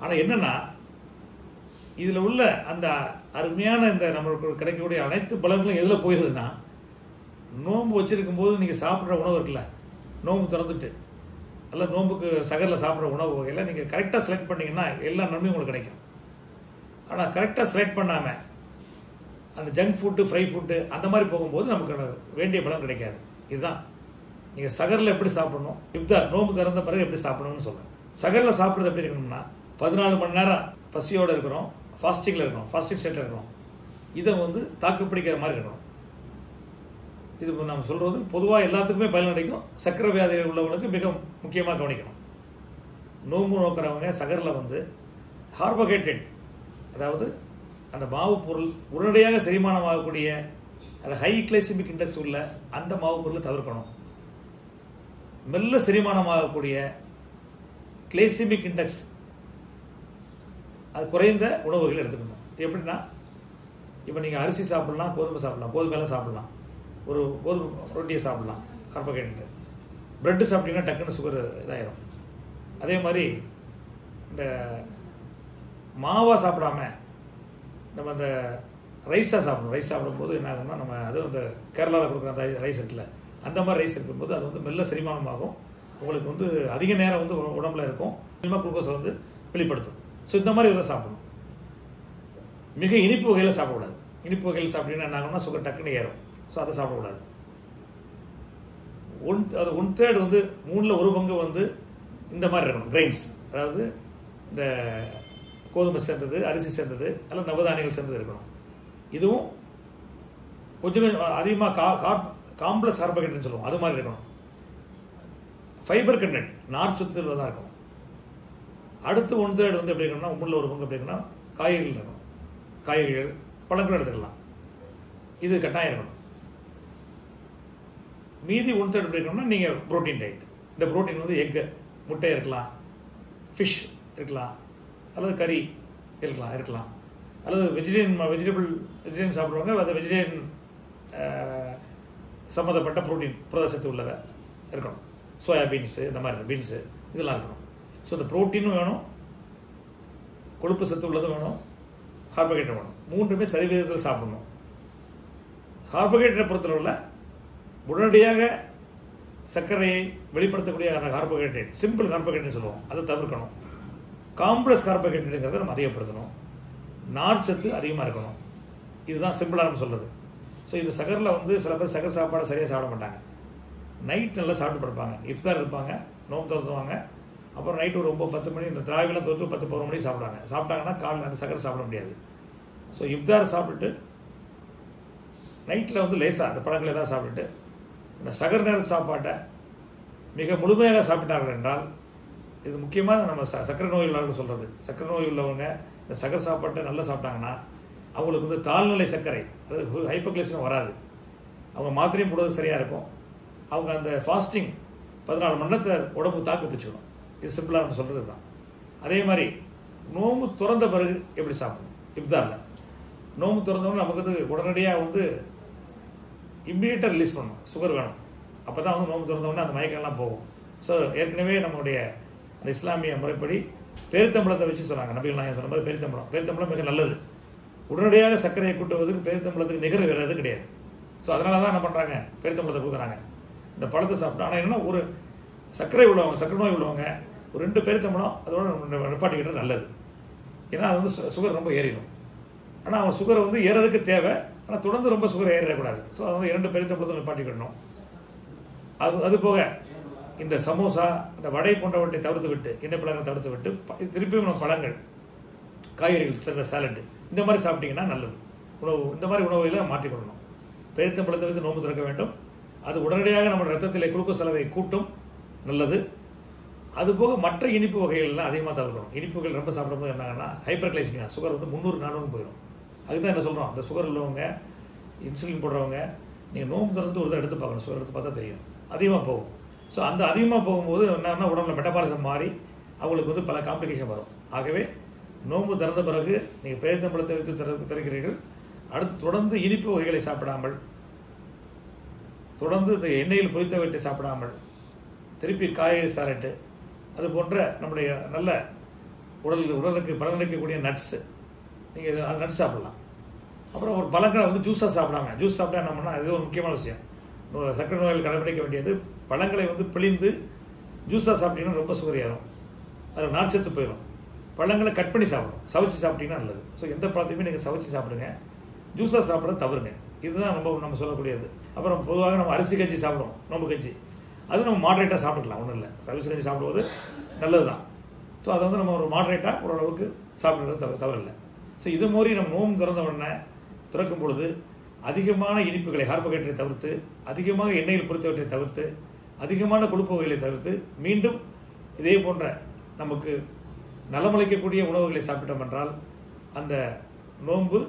ஆனால் என்னென்னா இதில் உள்ள அந்த அருமையான இந்த நம்மளுக்கு கிடைக்கக்கூடிய அனைத்து பலன்களும் எதில் போயிடுதுன்னா, நோன்பு வச்சுருக்கும் போது நீங்கள் சாப்பிட்ற உணவு இருக்குல்ல, நோன்பு திறந்துட்டு அல்ல நோன்புக்கு சகரில் சாப்பிட்ற உணவு வகையில் நீங்கள் கரெக்டாக செலக்ட் பண்ணிங்கன்னா எல்லா நன்மையும் உங்களுக்கு கிடைக்கும். ஆனால் கரெக்டாக செலக்ட் பண்ணாமல் அந்த ஜங்க் ஃபுட்டு, ஃப்ரை ஃபுட்டு அந்த மாதிரி போகும்போது நமக்கு வேண்டிய பலன் கிடைக்காது. இதுதான் நீங்கள் சகரில் எப்படி சாப்பிடணும், இஃப்தார் நோன்பு திறந்த பிறகு எப்படி சாப்பிடணும்னு சொல்கிறேன். சகரில் சாப்பிட்றது எப்படி இருக்கணும்னா 14 மணி நேரம் பசியோடு இருக்கிறோம், ஃபாஸ்டிங்கில் இருக்கணும், ஃபாஸ்டிங் ஸ்டேட்டில் இருக்கணும். இதை வந்து தாக்கு பிடிக்கிற மாதிரி இருக்கணும். இது நம்ம சொல்கிறது பொதுவாக எல்லாத்துக்குமே பயன் கிடைக்கும். சர்க்கரை வியாதி உள்ளவங்களுக்கு மிக முக்கியமாக கவனிக்கணும். நோன்பு நோக்கிறவங்க சகரில் வந்து கார்போஹைட்ரேட், அதாவது அந்த மாவு பொருள் உடனடியாக செரிமானமாகக்கூடிய அந்த ஹை கிளைசிமிக் இண்டெக்ஸ் உள்ள அந்த மாவு பொருளை தவிர்க்கணும். மெல்ல செரிமானமாகக்கூடிய கிளைசிமிக் இண்டெக்ஸ் அது குறைந்த உணவுகள் எடுத்துக்கணும். எப்படின்னா, இப்போ நீங்கள் அரிசி சாப்பிட்லாம், கோதுமை சாப்பிட்லாம், கோதுமையெல்லாம் சாப்பிட்லாம், ஒரு கோதுமை ரொட்டியை சாப்பிட்லாம், கார்போஹைட்ரேட். ப்ரெட்டு சாப்பிட்டீங்கன்னா டக்குன்னு சுகர் இதாயிரும். அதே மாதிரி இந்த மாவாக சாப்பிடாம நம்ம அந்த ரைஸாக சாப்பிடணும். ரைஸ் சாப்பிடும்போது என்ன ஆகும்னா, நம்ம அதுவும் இந்த கேரளாவில் கொடுக்குற அந்த ரைஸ் இருக்குல்ல, அந்த மாதிரி ரைஸ் இருக்கும்போது அது வந்து மெல்ல செரிமானமாகும். உங்களுக்கு வந்து அதிக நேரம் வந்து உடம்புல இருக்கும், குளுக்கோஸை வந்து வெளிப்படுத்தும். ஸோ இந்த மாதிரி இதை சாப்பிடணும். மிக இனிப்பு வகையில் சாப்பிடக்கூடாது. இனிப்பு வகையில் சாப்பிட்டீங்கன்னா என்ன ஆகும்னா சுகர் டக்குன்னு ஏறும். ஸோ அதை சாப்பிடக்கூடாது. 1/3 வந்து 1/3 வந்து இந்த மாதிரி இருக்கணும். கிரெயின்ஸ், அதாவது இந்த கோதுமை சேர்ந்தது, அரிசி சேர்ந்தது, அல்லது நவதானியங்கள் சேர்ந்தது இருக்கணும். இதுவும் கொஞ்சம் அதிகமாக காம்ப்ளெக்ஸ் கார்போஹைட்ரேட்னு சொல்லுவோம், அது மாதிரி இருக்கணும். ஃபைபர் கண்டென்ட், நார் சத்து தான் இருக்கணும். அடுத்து 1/3 வந்து எப்படி இருக்கணும்னா, 1/3 எப்படி இருக்கணும்னா காய்கறிகள் இருக்கணும். காய்கறிகள், பழங்கள் எடுத்துக்கலாம், இது கட்டாயம் இருக்கணும். மீதி 1/3 எப்படி இருக்கணும்னா நீங்கள் ப்ரோட்டீன் டயட். இந்த ப்ரோட்டீன் வந்து எக்கு, முட்டை இருக்கலாம், ஃபிஷ் இருக்கலாம், அல்லது கறி இருக்கலாம், அல்லது வெஜிடேரியன் சாப்பிடுவாங்க, அது வெஜிடேரியன் சம்மந்தப்பட்ட ப்ரோட்டீன் புரதச்சத்து உள்ளதை இருக்கணும். சோயா பீன்ஸு, இந்த மாதிரி பீன்ஸு இதெல்லாம் இருக்கணும். ஸோ இந்த ப்ரோட்டீனும் வேணும், கொழுப்பு சத்து உள்ளதும் வேணும், கார்போஹைட்ரேட் வேணும். மூன்றுமே சரிவிகிதத்தில் சாப்பிடணும். கார்போஹைட்ரேட் பொறுத்தளவில் உடனடியாக சர்க்கரையை வெளிப்படுத்தக்கூடிய அந்த கார்போஹைட்ரேட், சிம்பிள் கார்போஹைட்ரேட் சொல்லுவோம், அதை தவிர்க்கணும். காம்ப்ளெக்ஸ் கார்போஹைட்ரேட்டுங்கிறத நம்ம அதிகப்படுத்தணும். நார் சத்து அதிகமாக இருக்கணும். இதுதான் சிம்பிளாக நம்ம சொல்கிறது. ஸோ இது சகரில் வந்து சில பேர் சகர் சாப்பாடை சரியாக சாப்பிட மாட்டாங்க. நைட் நல்லா சாப்பிட்டு படுப்பாங்க, இஃப்தார் இருப்பாங்க, நோம்பு திறந்துவாங்க, அப்புறம் நைட்டு ஒரு 9-10 மணி, இந்த திராவிலாம் தொட்டு 10-11 மணிக்கு சாப்பிட்டாங்கன்னா காலையில் அந்த சகரை சாப்பிட முடியாது. ஸோ இஃப்தார் சாப்பிட்டுட்டு நைட்டில் வந்து லேசாக அந்த பழங்களை தான் சாப்பிட்டுட்டு இந்த சகர் நேர சாப்பாட்டை மிக முழுமையாக சாப்பிட்டார்கள் என்றால், இது முக்கியமாக நம்ம சர்க்கரை நோய் உள்ளவர்கள் சொல்கிறது, சர்க்கரை நோய் உள்ளவங்க இந்த சகர் சாப்பாட்டை நல்லா சாப்பிட்டாங்கன்னா அவங்களுக்கு வந்து தாழ்நிலை சர்க்கரை, அதாவது ஹைப்போகிளைசமியா வராது. அவங்க மாத்திரையும் போடுறது சரியாக இருக்கும். அவங்க அந்த ஃபாஸ்டிங் 14 மணி நேரத்தை உடம்பு தாக்கு பிடிச்சிக்கணும். இது சிம்பிளாக நம்ம சொல்கிறது தான். அதே மாதிரி நோம்பு திறந்த பிறகு எப்படி சாப்பிடணும்? இஃப்தாரில் நோம்பு திறந்தவங்க நமக்கு வந்து உடனடியாக வந்து இம்மீடியட்டாக ரிலீஸ் பண்ணணும், சுகர் வேணும். அப்போ தான் வந்து நோம்பு திறந்தவொடனே அந்த மயக்கம்லாம் போகும். ஸோ ஏற்கனவே நம்மளுடைய அந்த இஸ்லாமிய முறைப்படி பேரித்தம்பளத்தை வச்சு சொன்னாங்க, நபிகள் நாயகம் சொன்ன மாதிரி பேரித்தம்பளம் மிக நல்லது. உடனடியாக சர்க்கரையை கூட்டுவதற்கு பேரித்தம்பளத்துக்கு நிகர் வேறு எது கிடையாது. ஸோ அதனால தான் என்ன பண்ணுறாங்க, பேரித்தம்பளத்தை கொடுக்குறாங்க, இந்த பழத்தை சாப்பிட்டா. ஆனால் என்னன்னா, ஒரு சர்க்கரை நோய் உள்ளவங்க ஒரு 2 பேரித்தம்பளம் அதோட நிப்பாட்டிக்கிட்டது நல்லது. ஏன்னா அது வந்து சுகர் ரொம்ப ஏறிடும். ஆனால் அவன் சுகரை வந்து ஏறதுக்கு தேவை, ஆனால் தொடர்ந்து ரொம்ப சுகர் ஏறிடக்கூடாது. ஸோ அது வந்து 2 பேரித்தம்பளத்தை நிப்பாட்டிக்கிடணும். அது போக இந்த சமோசா, இந்த வடை போன்றவற்றை தவிர்த்து விட்டு, எண்ணெய் பழங்களை தவிர்த்து விட்டு திருப்பியும் நம்ம பழங்கள், காய்கறிகள் சேர்ந்த சாலட்டு இந்த மாதிரி சாப்பிட்டீங்கன்னா நல்லது. இந்த மாதிரி உணவுகளை மாற்றிக்கொள்ளணும். பேரித்தம்பழத்தை வைத்து நோம்பு திறக்க வேண்டும். அது உடனடியாக நம்ம ரத்தத்திலே குளுக்கோஸ் அளவை கூட்டும், நல்லது. அதுபோக மற்ற இனிப்பு வகைகள்லாம் அதிகமாக தவிர்க்கணும். இனிப்புகள் ரொம்ப சாப்பிடும்போது என்னங்கன்னா ஹைப்பர்கிளைசமியா, சுகர் வந்து 300-400 போயிடும். அதுதான் என்ன சொல்கிறோம், அந்த சுகர் உள்ளவங்க, இன்சுலின் போடுறவங்க, நீங்கள் நோம்பு திறந்துட்டு ஒரு தான் எடுத்து பார்க்கணும். சுகர் எடுத்து பார்த்தா தெரியும், அதிகமாக போகும். ஸோ அந்த அதிகமாக போகும்போது என்னன்னா உடம்புல மெட்டபாலிசம் மாறி அவங்களுக்கு வந்து பல காம்ப்ளிகேஷன் வரும். ஆகவே நோம்பு திறந்த பிறகு நீங்கள் பேரித்தம்பழத்தை வைத்து திறக்கிறீர்கள். அடுத்து தொடர்ந்து இனிப்பு வகைகளை சாப்பிடாமல், தொடர்ந்து இந்த எண்ணெயில் பொரித்தவற்றை சாப்பிடாமல், திருப்பி காய்கறி சாலட்டு, அது போன்ற நம்முடைய நல்ல உடலுக்கு பலனளிக்கக்கூடிய நட்ஸு, நீங்கள் அந்த நட்ஸ் சாப்பிடலாம். அப்புறம் ஒரு பழங்களை வந்து ஜூஸாக சாப்பிடாம, ஜூஸ் சாப்பிட்டா என்ன பண்ணால் இது ஒரு முக்கியமான விஷயம். சர்க்கரை நோயில் கடைபிடிக்க வேண்டியது, பழங்களை வந்து பிழிந்து ஜூஸாக சாப்பிட்டீங்கன்னா ரொம்ப சுகர் ஏறும், அதில் நார்ச்சத்து போயிடும். பழங்களை கட் பண்ணி சாப்பிடணும், சவைச்சு சாப்பிட்டீங்கன்னா நல்லது. ஸோ எந்த பழத்தையுமே நீங்கள் சவைச்சு சாப்பிடுங்க, ஜூஸாக சாப்பிட்றத தவறுங்க. இதுதான் நம்ம சொல்லக்கூடியது. அப்புறம் பொதுவாக நம்ம அரிசி கஞ்சி சாப்பிடுவோம், நோம்பு கஞ்சி, அது நம்ம மாட்ரேட்டாக சாப்பிட்டுக்கலாம், ஒன்றும் இல்லை. அரிசி கஞ்சி சாப்பிடுவது நல்லது தான். ஸோ அதை வந்து நம்ம ஒரு மாட்ரேட்டாக ஓரளவுக்கு சாப்பிட்றது தவறில்லை. ஸோ இது மாதிரி நம்ம நோம்பு திறந்த உடனே திறக்கும் பொழுது அதிகமான இனிப்புகளை, கார்போஹைட்ரேட்டை தவிர்த்து, அதிகமாக எண்ணெயில் பொரித்தவற்றை தவிர்த்து, அதிகமான கொழுப்பு வகைகளை தவிர்த்து, மீண்டும் இதே போன்ற நமக்கு நலமளிக்கக்கூடிய உணவுகளை சாப்பிட்டோம் என்றால் அந்த நோன்பு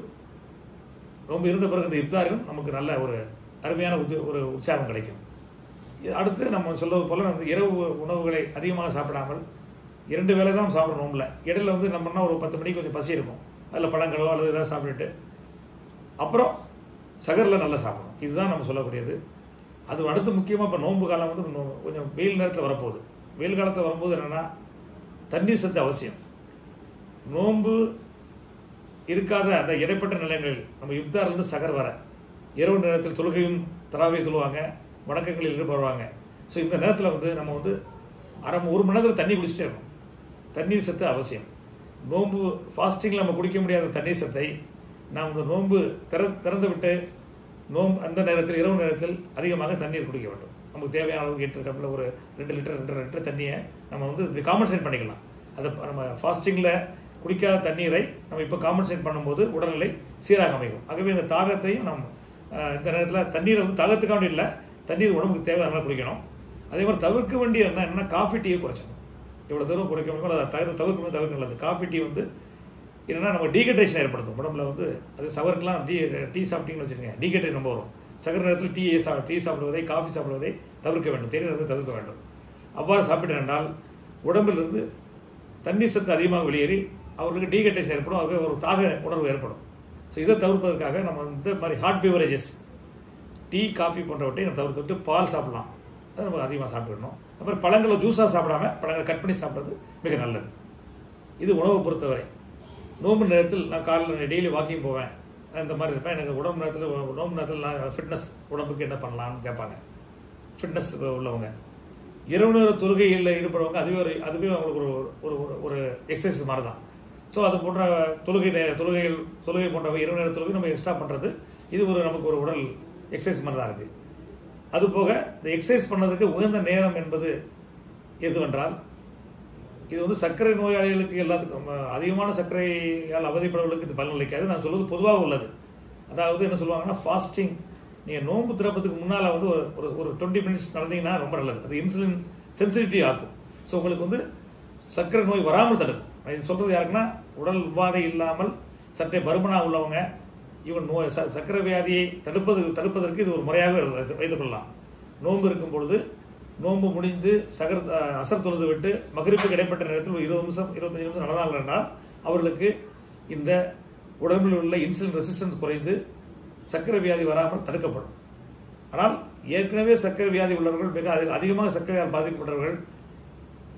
இருந்த பிறகு இந்த இஃப்தாரிலும் நமக்கு நல்ல ஒரு அருமையான ஒரு உற்சாகம் கிடைக்கும். அடுத்து நம்ம சொல்வது போல் வந்து இரவு உணவுகளை அதிகமாக சாப்பிடாமல் 2 வேளை தான் சாப்பிடணும். நோம்பில் இடையில வந்து நம்மனா ஒரு 10 மணிக்கு கொஞ்சம் பசி இருக்கும், அதில் பழங்களோ அல்லது ஏதாவது சாப்பிட்டுட்டு அப்புறம் சகரில் நல்லா சாப்பிடணும். இதுதான் நம்ம சொல்லக்கூடியது. அது அடுத்து முக்கியமாக இப்போ நோன்பு காலம் வந்து கொஞ்சம் வெயில் நேரத்தில் வரப்போகுது. வெயில் காலத்தில் வரும்போது என்னென்னா தண்ணீர் சத்து அவசியம். நோன்பு இருக்காத அந்த இடைப்பட்ட நிலையங்களில் நம்ம இஃப்தார்லேருந்து சகர் வர இரவு நேரத்தில் தொழுகையும் தராவை தொழுவாங்க, வணக்கங்களில் ஈடுபடுவாங்க. ஸோ இந்த நேரத்தில் வந்து நம்ம வந்து 1 மணி நேரத்தில் தண்ணி குடிச்சிட்டே இருக்கணும். தண்ணீர் சத்து அவசியம். நோன்பு ஃபாஸ்டிங்கில் நம்ம குடிக்க முடியாத தண்ணீர் சத்தை நாம் இந்த நோன்பு திறந்து விட்டு அந்த நேரத்தில் இரவு நேரத்தில் அதிகமாக தண்ணீர் குடிக்க வேண்டும். நமக்கு தேவையான அளவுக்கு 8 டம்ளர் ஒரு 2 லிட்டர் 2.5 லிட்டர் தண்ணியை நம்ம வந்து இப்படி காம்பன்சேட் பண்ணிக்கலாம். அதை நம்ம ஃபாஸ்டிங்கில் குடிக்காத தண்ணீரை நம்ம இப்போ காம்பன்சேட் பண்ணும்போது உடல்நிலை சீராக அமைக்கும். ஆகவே இந்த தாகத்தையும் நம்ம இந்த நேரத்தில் தண்ணீரை வந்து தாகத்துக்காக இல்லை, தண்ணீர் உடம்புக்கு தேவை நல்லா குடிக்கணும். அதே மாதிரி தவிர்க்க வேண்டிய என்னன்னா காஃபி டீயை குறைச்சணும். எவ்வளோ தூரம் குறைக்க முடியுமோ அதை தவிர்க்க நல்லது. காஃபி டீ வந்து என்னென்னா நம்ம டீஹைட்ரேஷன் ஏற்படுத்தும் உடம்புல. வந்து அது சவருக்கெலாம் டீ சாப்பிட்டீங்கன்னு வச்சுக்கோங்க, டீஹைட்ரேஷன் ரொம்ப வரும். சகர் நேரத்தில் டீ சாப்பிடுவதை காஃபி சாப்பிடுவதை தவிர்க்க வேண்டும், தேநீர் தவிர்க்க வேண்டும். அவ்வாறு சாப்பிட்டேன் உடம்பிலிருந்து தண்ணீர் சத்து அதிகமாக வெளியேறி அவர்களுக்கு டீஹைட்ரேஷன் ஏற்படும், அது ஒரு தாக உணர்வு ஏற்படும். ஸோ இதை தவிர்ப்பதற்காக நம்ம இந்த மாதிரி ஹாட் பிவரேஜஸ் டீ காஃபி போன்றவற்றை நம்ம தவிர்த்துவிட்டு பால் சாப்பிடலாம், அதை நம்ம அதிகமாக சாப்பிடணும். அப்புறம் பழங்களை ஜூஸாக சாப்பிடாமல் பழங்களை கட் பண்ணி சாப்பிட்றது மிக நல்லது. இது உணவை பொறுத்தவரை. நோம்பு நேரத்தில் நான் காலையில் டெய்லி வாக்கிங் போவேன், இந்த மாதிரி இருப்பேன். எனக்கு உடம்பு நேரத்தில் நோம்பு நேரத்தில் நான் ஃபிட்னஸ் உடம்புக்கு என்ன பண்ணலான்னு கேட்பாங்க ஃபிட்னஸ் உள்ளவங்க. இரவு நேர தொழுகையில் ஈடுபடுவாங்க, அதுவே அவங்களுக்கு ஒரு எக்ஸசைஸ் மாதிரி தான். ஸோ அது போன்ற தொழுகை போன்ற இரவு நேர தொழுகை நம்ம எக்ஸ்ட்ரா பண்ணுறது இது நமக்கு ஒரு உடல் எக்ஸசைஸ் மாதிரி தான் இருக்குது. அதுபோக இந்த எக்ஸசைஸ் பண்ணதுக்கு உகந்த நேரம் என்பது எதுவென்றால், இது வந்து சர்க்கரை நோயாளிகளுக்கு எல்லாத்துக்கும் அதிகமான சர்க்கரையால் அவதிப்படுவர்களுக்கு இது பலனளிக்காது. நான் சொல்வது பொதுவாக உள்ளது. அதாவது என்ன சொல்லுவாங்கன்னா, ஃபாஸ்டிங் நீங்கள் நோன்பு திறப்பதுக்கு முன்னால் வந்து ஒரு 20 மினிட்ஸ் நடந்தீங்கன்னா ரொம்ப நல்லது. அது இன்சுலின் சென்சிட்டிவிட்டி ஆகும். ஸோ உங்களுக்கு வந்து சர்க்கரை நோய் வராமல் தடுக்கும். இது சொல்கிறது யாருக்குன்னா, உடல் உபாதை இல்லாமல் சற்றே பருமனாக உள்ளவங்க, இவன் சர்க்கரை வியாதியை தடுப்பதற்கு இது ஒரு முறையாக வைத்துக் கொள்ளலாம். நோன்பு இருக்கும் பொழுது நோன்பு முடிந்து அசர் தொழுது விட்டு மகரிப்புக்கு இடைப்பட்ட நேரத்தில் ஒரு 20 நிமிஷம் 25 நிமிஷம் நடந்தார்கள் என்றால் அவர்களுக்கு இந்த உடம்பில் உள்ள இன்சுலின் ரெசிஸ்டன்ஸ் குறைந்து சர்க்கரை வியாதி வராமல் தடுக்கப்படும். ஆனால் ஏற்கனவே சர்க்கரை வியாதி உள்ளவர்கள், மிக அதிகமாக சர்க்கரையால் பாதிக்கப்பட்டவர்கள்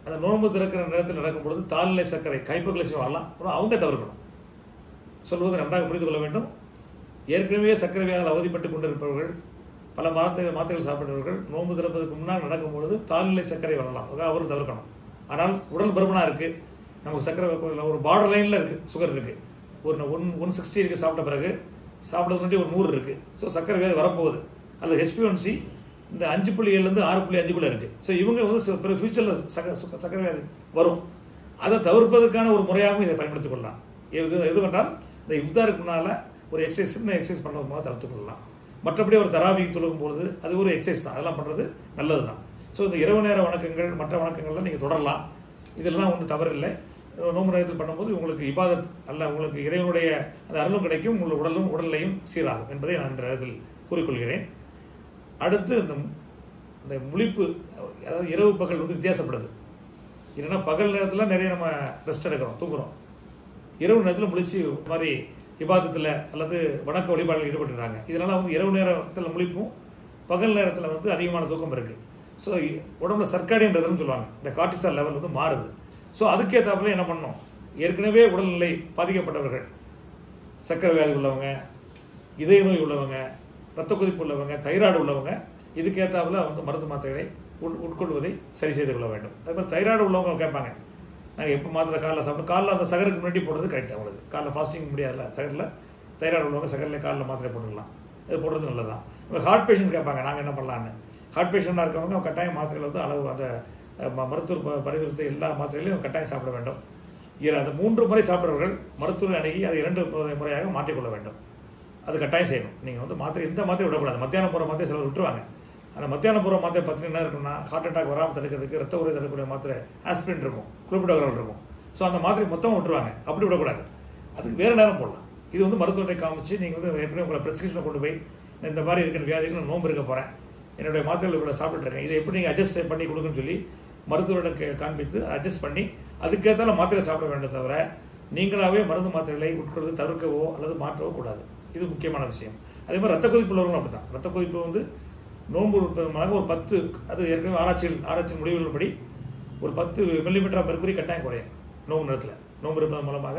அந்த நோன்பு திறக்கிற நேரத்தில் நடக்கும்பொழுது தாழ்நிலை சர்க்கரை ஹைப்போகிளைசெமியா வரலாம். அவங்க தவிர்க்கணும். சொல்வது நன்றாக புரிந்து கொள்ள வேண்டும். ஏற்கனவே சர்க்கரை வியாதியால் அவதிப்பட்டு கொண்டிருப்பவர்கள், பல மாத்திரைகள் சாப்பிட்டவர்கள் நோன்பு திறப்பதற்கு முன்னால் நடக்கும்பொழுது தாழ்நிலை சர்க்கரை வரலாம், அவரும் தவிர்க்கணும். ஆனால் உடல் பருமனாக இருக்குது, நமக்கு சர்க்கரை ஒரு பார்டர் லைனில் இருக்குது, சுகர் இருக்குது, ஒரு 160 இருக்குது, சாப்பிட்ட பிறகு சாப்பிட்றது முன்னாடி ஒரு 100 இருக்குது. ஸோ சர்க்கரை வியாதி வரப்போகுது. அல்லது HbA1c இந்த 5.7 6.5 இருக்குது. ஸோ இவங்க வந்து ஃபியூச்சரில் சர்க்கரை வியாதி வரும். அதை தவிர்ப்பதற்கான ஒரு முறையாகவும் இதை பயன்படுத்திக் கொள்ளலாம். எதுவென்றால் இந்த இஃப்தாருக்கு முன்னால் ஒரு எக்ஸசைஸ் பண்ணுறது மூலம் தவிர்த்து கொள்ளலாம். மற்றபடி ஒரு தராவி தொழுகும் பொழுது அது ஒரு எக்ஸசைஸ் தான், அதெல்லாம் பண்ணுறது நல்லது தான். ஸோ இந்த இரவு நேர வணக்கங்கள் மற்ற வணக்கங்கள்லாம் நீங்கள் தொடரலாம், இதெல்லாம் ஒன்றும் தவறில்லை. நோன்பு நேரத்தில் பண்ணும்போது உங்களுக்கு இபாதத் அல்ல, உங்களுக்கு இறைவனுடைய அந்த அருளும் கிடைக்கும், உங்கள் உடலையும் சீராகும் என்பதை நான் இந்த நேரத்தில் கூறிக்கொள்கிறேன். அடுத்து இந்த முழிப்பு, அதாவது இரவு பகல் வந்து வித்தியாசப்படுது. இல்லைன்னா பகல் நேரத்தில் நிறைய நம்ம ரெஸ்ட் எடுக்கிறோம், தூங்குறோம். இரவு நேரத்தில் முழிச்சு மாதிரி இபாதத்தில் அல்லது வணக்க வழிபாடுகள் ஈடுபட்டுறாங்க. இதனால் வந்து இரவு நேரத்தில் முழிப்பும் பகல் நேரத்தில் வந்து அதிகமான தூக்கம் இருக்குது. ஸோ உடம்புல சர்க்காடியன்றதுன்னு சொல்லுவாங்க, இந்த கார்டிசால் லெவல் வந்து மாறுது. ஸோ அதுக்கேற்றாப்புல என்ன பண்ணணும், ஏற்கனவே உடல்நிலை பாதிக்கப்பட்டவர்கள், சர்க்கரை வியாதி உள்ளவங்க, இதய நோய் உள்ளவங்க, ரத்த கொதிப்பு உள்ளவங்க, தைராய்டு உள்ளவங்க, இதுக்கேற்றாப்புல வந்து மருந்து மாத்திரைகளை உட்கொள்வதை சரி செய்து கொள்ள வேண்டும். அதே மாதிரி தைராய்டு உள்ளவங்க கேட்பாங்க, நாங்கள் எப்போ மாத்திரை காலைல சாப்பிட்டோம், காலைல அந்த சகருக்கு முன்னாடி போடுறது கரெக்ட். அவங்களுக்கு காலைல ஃபாஸ்டிங் முடியாதுல்ல, சகரில் தைராய்டு உள்ளவங்க சகரில் காலைல மாத்திரை போட்டுக்கலாம், அது போடுறது நல்லது தான். இப்போ ஹார்ட் பேஷண்ட் கேட்பாங்க, நாங்கள் என்ன பண்ணலான்னு. ஹார்ட் பேஷண்டாக இருக்கவங்க கட்டாயம் மாத்திரையில் வந்து அளவு அந்த மருத்துவ பரிந்துரைத்த எல்லா மாத்திரைகளையும் கட்டாயம் சாப்பிட வேண்டும். அந்த 3 முறை சாப்பிட்றவர்கள் மருத்துவரை அணுகி அதை 2 முறையாக மாற்றிக்கொள்ள வேண்டும். அது கட்டாயம் செய்யணும். நீங்கள் வந்து இந்த மாத்திரை விடக்கூடாது. மத்தியானம் போகிற மாத்திரை சிலர் விட்டுருவாங்க. அந்த மத்தியானம் போகிற மாத்திரை பார்த்தீங்கன்னா என்ன இருக்குன்னா, ஹார்ட் அட்டாக் வராமல் தடுக்கிறதுக்கு ரத்த உரை தடுக்கக்கூடிய மாத்திரை ஆஸ்பிரின் இருக்கும், குளோபிடோகிரால் இருக்கும். ஸோ அந்த மாத்திரை மொத்தமாக விட்டுருவாங்க. அப்படி விடக்கூடாது, அதுக்கு வேறு நேரம் போடலாம். இது வந்து மருத்துவத்தை காமிச்சு நீங்கள் வந்து ஏற்கனவே உங்களை ப்ரெஸ்கிரிப்ஷனை கொண்டு போய் இந்த மாதிரி இருக்கிற வியாதிகள் நோன்பு இருக்க போகிறேன், என்னுடைய மாத்திரைகள் இவ்வளோ சாப்பிட்டுருக்கேன், இதை எப்படி நீங்கள் அட்ஜஸ்ட் பண்ணி கொடுக்குன்னு சொல்லி மருத்துவரிடம் காண்பித்து அட்ஜஸ்ட் பண்ணி அதுக்கேற்றால மாத்திரை சாப்பிட வேண்டும். தவிர நீங்களாகவே மருந்து மாத்திரைகளை உட்கொள்வது தவிர்க்கவோ அல்லது மாற்றவோ கூடாது. இது முக்கியமான விஷயம். அதே மாதிரி ரத்த கொதிப்பு உள்ளவர்களும் அப்படி தான். ரத்த கொதிப்பு வந்து நோன்பு இருப்பதற்காக ஒரு 10, அது ஏற்கனவே ஆராய்ச்சி முடிவுகளின்படி ஒரு 10 மில்லிமீட்டர் மெர்க்குரி கட்டாயம் குறையும் நோம்பு நேரத்தில். நோம்பு இருப்பதன் மூலமாக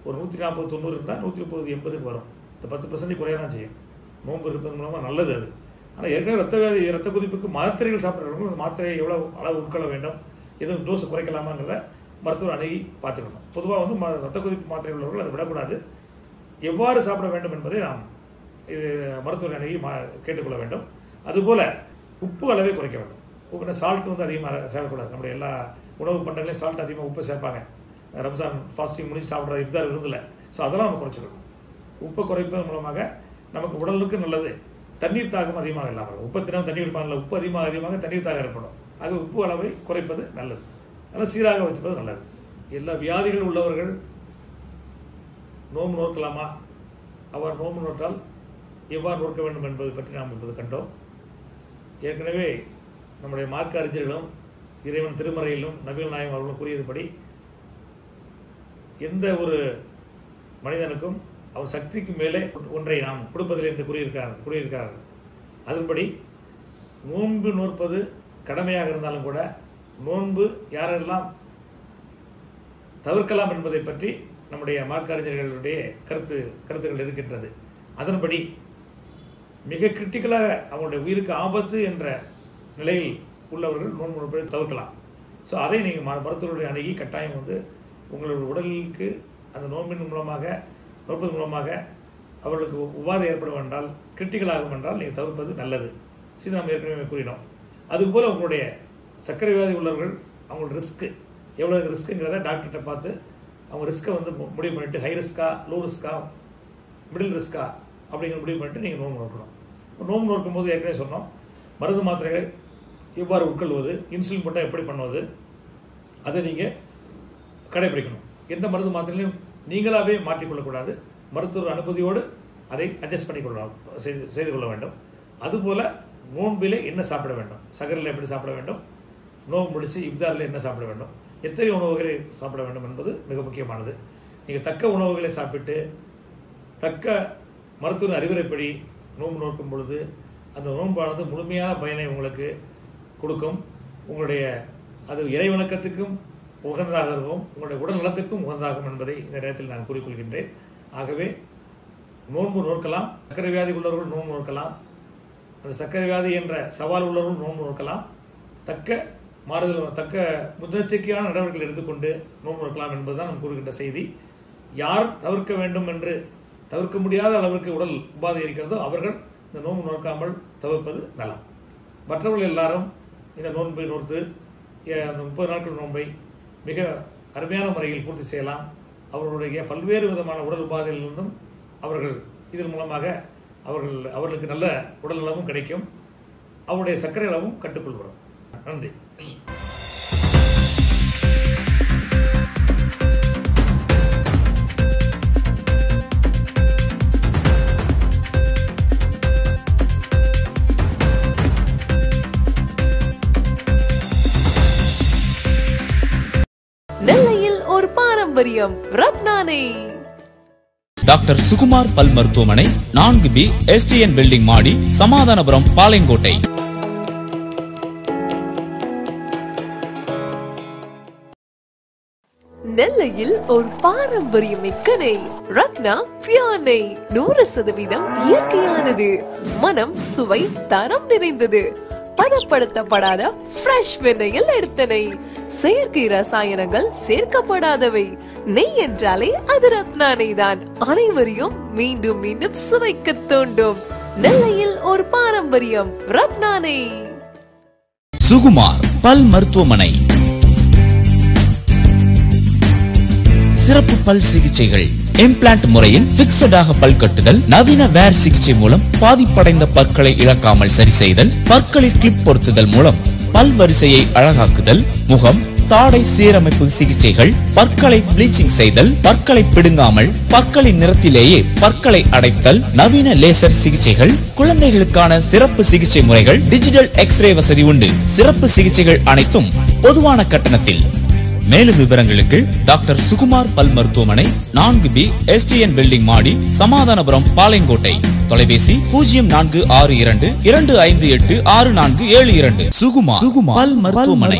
ஒரு 140, 90 இருந்தால் 130, 80க்கு வரும். இந்த 10% குறைய தான் செய்யும். நோன்பு இருப்பதன் மூலமாக நல்லது அது. ஆனால் ஏற்கனவே ரத்த கொதிப்புக்கு மாத்திரைகள் சாப்பிட்றவர்கள் அந்த மாத்திரையை எவ்வளோ அளவு உட்கொள்ள வேண்டும், எதுவும் டோஸ் குறைக்கலாமாங்கிறத மருத்துவர் அணுகி பார்த்துக்கணும். பொதுவாக வந்து ரத்த கொதிப்பு மாத்திரை உள்ளவர்கள் அதை விடக்கூடாது. எவ்வாறு சாப்பிட வேண்டும் என்பதை நாம் இது மருத்துவர் அணுகி கேட்டுக்கொள்ள வேண்டும். அதுபோல் உப்பு அளவை குறைக்க வேண்டும். உப்பு சால்ட் வந்து அதிகமாக சேர்க்கக்கூடாது. நம்முடைய எல்லா உணவு பண்டங்களையும் சால்ட் அதிகமாக உப்பு சேர்ப்பாங்க. ரம்ஜான் ஃபாஸ்டிங் முடிச்சு சாப்பிட்ற இஃப்தார் விருந்தில். ஸோ அதெல்லாம் நம்ம குறைச்சிக்கணும். உப்பை குறைப்பதன் மூலமாக நமக்கு உடலுக்கு நல்லது. தண்ணீர் தாகம் அதிகமாக இல்லாமல், உப்பு தினம் தண்ணீர் இருப்பாங்கல்ல, உப்பு அதிகமாக தண்ணீர் தாகம் ஏற்படும். ஆக உப்பு அளவை குறைப்பது நல்லது. அதனால் சீராக வச்சுப்பது நல்லது. எல்லா வியாதிகள் உள்ளவர்கள் நோன்பு நோக்கலாமா, அவர் நோன்பு நோற்றால் எவ்வாறு நோக்க வேண்டும் என்பதை பற்றி நாம் இப்போது கண்டோம். ஏற்கனவே நம்முடைய மார்க்க அறிஞர்களும் இறைவன் திருமறையிலும் நபிகள் நாயகம் அவர்களும் கூறியதுபடி எந்த ஒரு மனிதனுக்கும் அவர் சக்திக்கு மேலே ஒன்றை நாம் கொடுப்பதில்லை என்று கூறியிருக்கிறார்கள். அதன்படி நோன்பு நோற்பது கடமையாக இருந்தாலும் கூட நோன்பு யாரெல்லாம் தவிர்க்கலாம் என்பதை பற்றி நம்முடைய மார்க்க அறிஞர்களுடைய கருத்துக்கள் இருக்கின்றது. அதன்படி மிக கிரிட்டிக்கலாக அவங்களுடைய உயிருக்கு ஆபத்து என்ற நிலையில் உள்ளவர்கள் நோன்பு நோற்பதை தவிர்க்கலாம். ஸோ அதை நீங்கள் மருத்துவருடைய அணுகி கட்டாயம் வந்து உங்களுடைய உடலுக்கு அந்த நோன்பின் மூலமாக நோற்பது மூலமாக அவர்களுக்கு உபாதை ஏற்படும் என்றால், கிரிட்டிக்கலாகும் என்றால் நீங்கள் தவிர்ப்பது நல்லது. இது நாம் ஏற்கனவே கூறினோம். அதுபோல் உங்களுடைய சர்க்கரை வியாதி உள்ளவர்கள் அவங்களோட ரிஸ்க்கு எவ்வளோ ரிஸ்க்குங்கிறத டாக்டர்கிட்ட பார்த்து அவங்க ரிஸ்க்கை வந்து முடிவு பண்ணிவிட்டு ஹை ரிஸ்க்கா, லோ ரிஸ்க்கா, மிடில் ரிஸ்க்கா அப்படிங்கிற முடிவு பண்ணிட்டு நீங்கள் நோன்பு நோக்கணும். நோன்பு நோக்கும் போது ஏற்கனவே சொன்னோம், மருந்து மாத்திரைகளை எவ்வாறு உட்கொள்வது, இன்சுலின் போட்டால் எப்படி பண்ணுவது, அதை நீங்கள் கடைபிடிக்கணும். எந்த மருந்து மாத்திரையிலையும் நீங்களாகவே மாற்றிக்கொள்ளக்கூடாது. மருத்துவர் அனுமதியோடு அதை அட்ஜஸ்ட் செய்து கொள்ள வேண்டும். அதுபோல் நோன்பிலே என்ன சாப்பிட வேண்டும், சகரில் எப்படி சாப்பிட வேண்டும், நோன்பு முடிச்சு இஃப்தாரில் என்ன சாப்பிட வேண்டும், எத்தனை உணவுகளை சாப்பிட வேண்டும் என்பது மிக முக்கியமானது. நீங்கள் தக்க உணவுகளை சாப்பிட்டு தக்க மருத்துவ அறிவுரைப்படி நோன்பு நோக்கும் பொழுது அந்த நோன்பானது முழுமையான பயனை உங்களுக்கு கொடுக்கும். உங்களுடைய அது இறைவணக்கத்துக்கும் உகந்ததாக இருக்கும், உங்களுடைய உடல் நலத்துக்கும் உகந்ததாகும் என்பதை இந்த நேரத்தில் நான் கூறிக்கொள்கின்றேன். ஆகவே நோன்பு நோக்கலாம். சர்க்கரை வியாதி உள்ளவர்கள் நோன்பு நோக்கலாம். அந்த சர்க்கரை வியாதி என்ற சவால் உள்ளவர்கள் நோன்பு நோக்கலாம். தக்க முன்னெச்சரிக்கையான நடவடிக்கைகள் எடுத்துக்கொண்டு நோன்பு நோக்கலாம் என்பதுதான் நாம் கூறுகின்ற செய்தி. யார் தவிர்க்க வேண்டும் என்று தவிர்க்க முடியாத அளவிற்கு உடல் உபாதை இருக்கிறதோ அவர்கள் இந்த நோன்பு நோக்காமல் தவிர்ப்பது நலம். மற்றவர்கள் எல்லாரும் இந்த நோன்பை நோர்த்து அந்த 30 நாட்கள் நோன்பை மிக அருமையான முறையில் பூர்த்தி செய்யலாம். அவர்களுடைய பல்வேறு விதமான உடல் உபாதைகளிலிருந்தும் அவர்கள் இதன் மூலமாக அவர்களுக்கு நல்ல உடல் நலமும் கிடைக்கும், அவருடைய சர்க்கரை அளவும் கட்டுக்குள் வரும். நன்றி. நெல்லையில் ஒரு பாரம்பரியம் ரத்னானை. டாக்டர் சுகுமார் பல் மருத்துவமனை 4B STN பில்டிங் மாடி, சமாதானபுரம், பாளையங்கோட்டை. நெல்லையில் ஒரு பாரம்பரியம் மிக்க நெய் ரத்னா பியூர் நெய். 100% இயற்கையானது, மனம் சுவை தரம் நிறைந்தது, பதப்படுத்தப்படாத ஃப்ரெஷ் வெண்ணெயில் எடுத்த நெய், செயற்கை ரசாயனங்கள் சேர்க்கப்படாதவை. நெய் என்றாலே அது ரத்னா நெய் தான். அனைவரையும் மீண்டும் மீண்டும் சுவைக்க தூண்டும். நெல்லையில் ஒரு பாரம்பரியம் ரத்னா நெய். சுகுமார் பல் மருத்துவமனை. சிறப்பு பல் சிகிச்சைகள், இம்ப்ளான்ட் முறையில் பிக்சடாக பல் கட்டுதல், நவீன வேர் சிகிச்சை மூலம் பாதிப்படைந்த பற்களை இழக்காமல் சரி செய்தல், பற்களில் கிளிப் பொருத்துதல் மூலம் பல் வரிசையை அழகாக்குதல், முகம், தாடை சீரமைப்பு சிகிச்சைகள், பற்களை ப்ளீச்சிங் செய்தல், பற்களை பிடுங்காமல் பற்களின் நிறத்திலேயே பற்களை அடைத்தல், நவீன லேசர் சிகிச்சைகள், குழந்தைகளுக்கான சிறப்பு சிகிச்சை முறைகள், டிஜிட்டல் எக்ஸ்ரே வசதி உண்டு. சிறப்பு சிகிச்சைகள் அனைத்தும் பொதுவான கட்டணத்தில். மேலும் விவரங்களுக்கு டாக்டர் சுகுமார் பல் மருத்துவமனை, 4B STN பில்டிங் மாடி, சமாதானபுரம், பாளையங்கோட்டை. தொலைபேசி 0462 258 6472. சுகுமார் பல் மருத்துவமனை.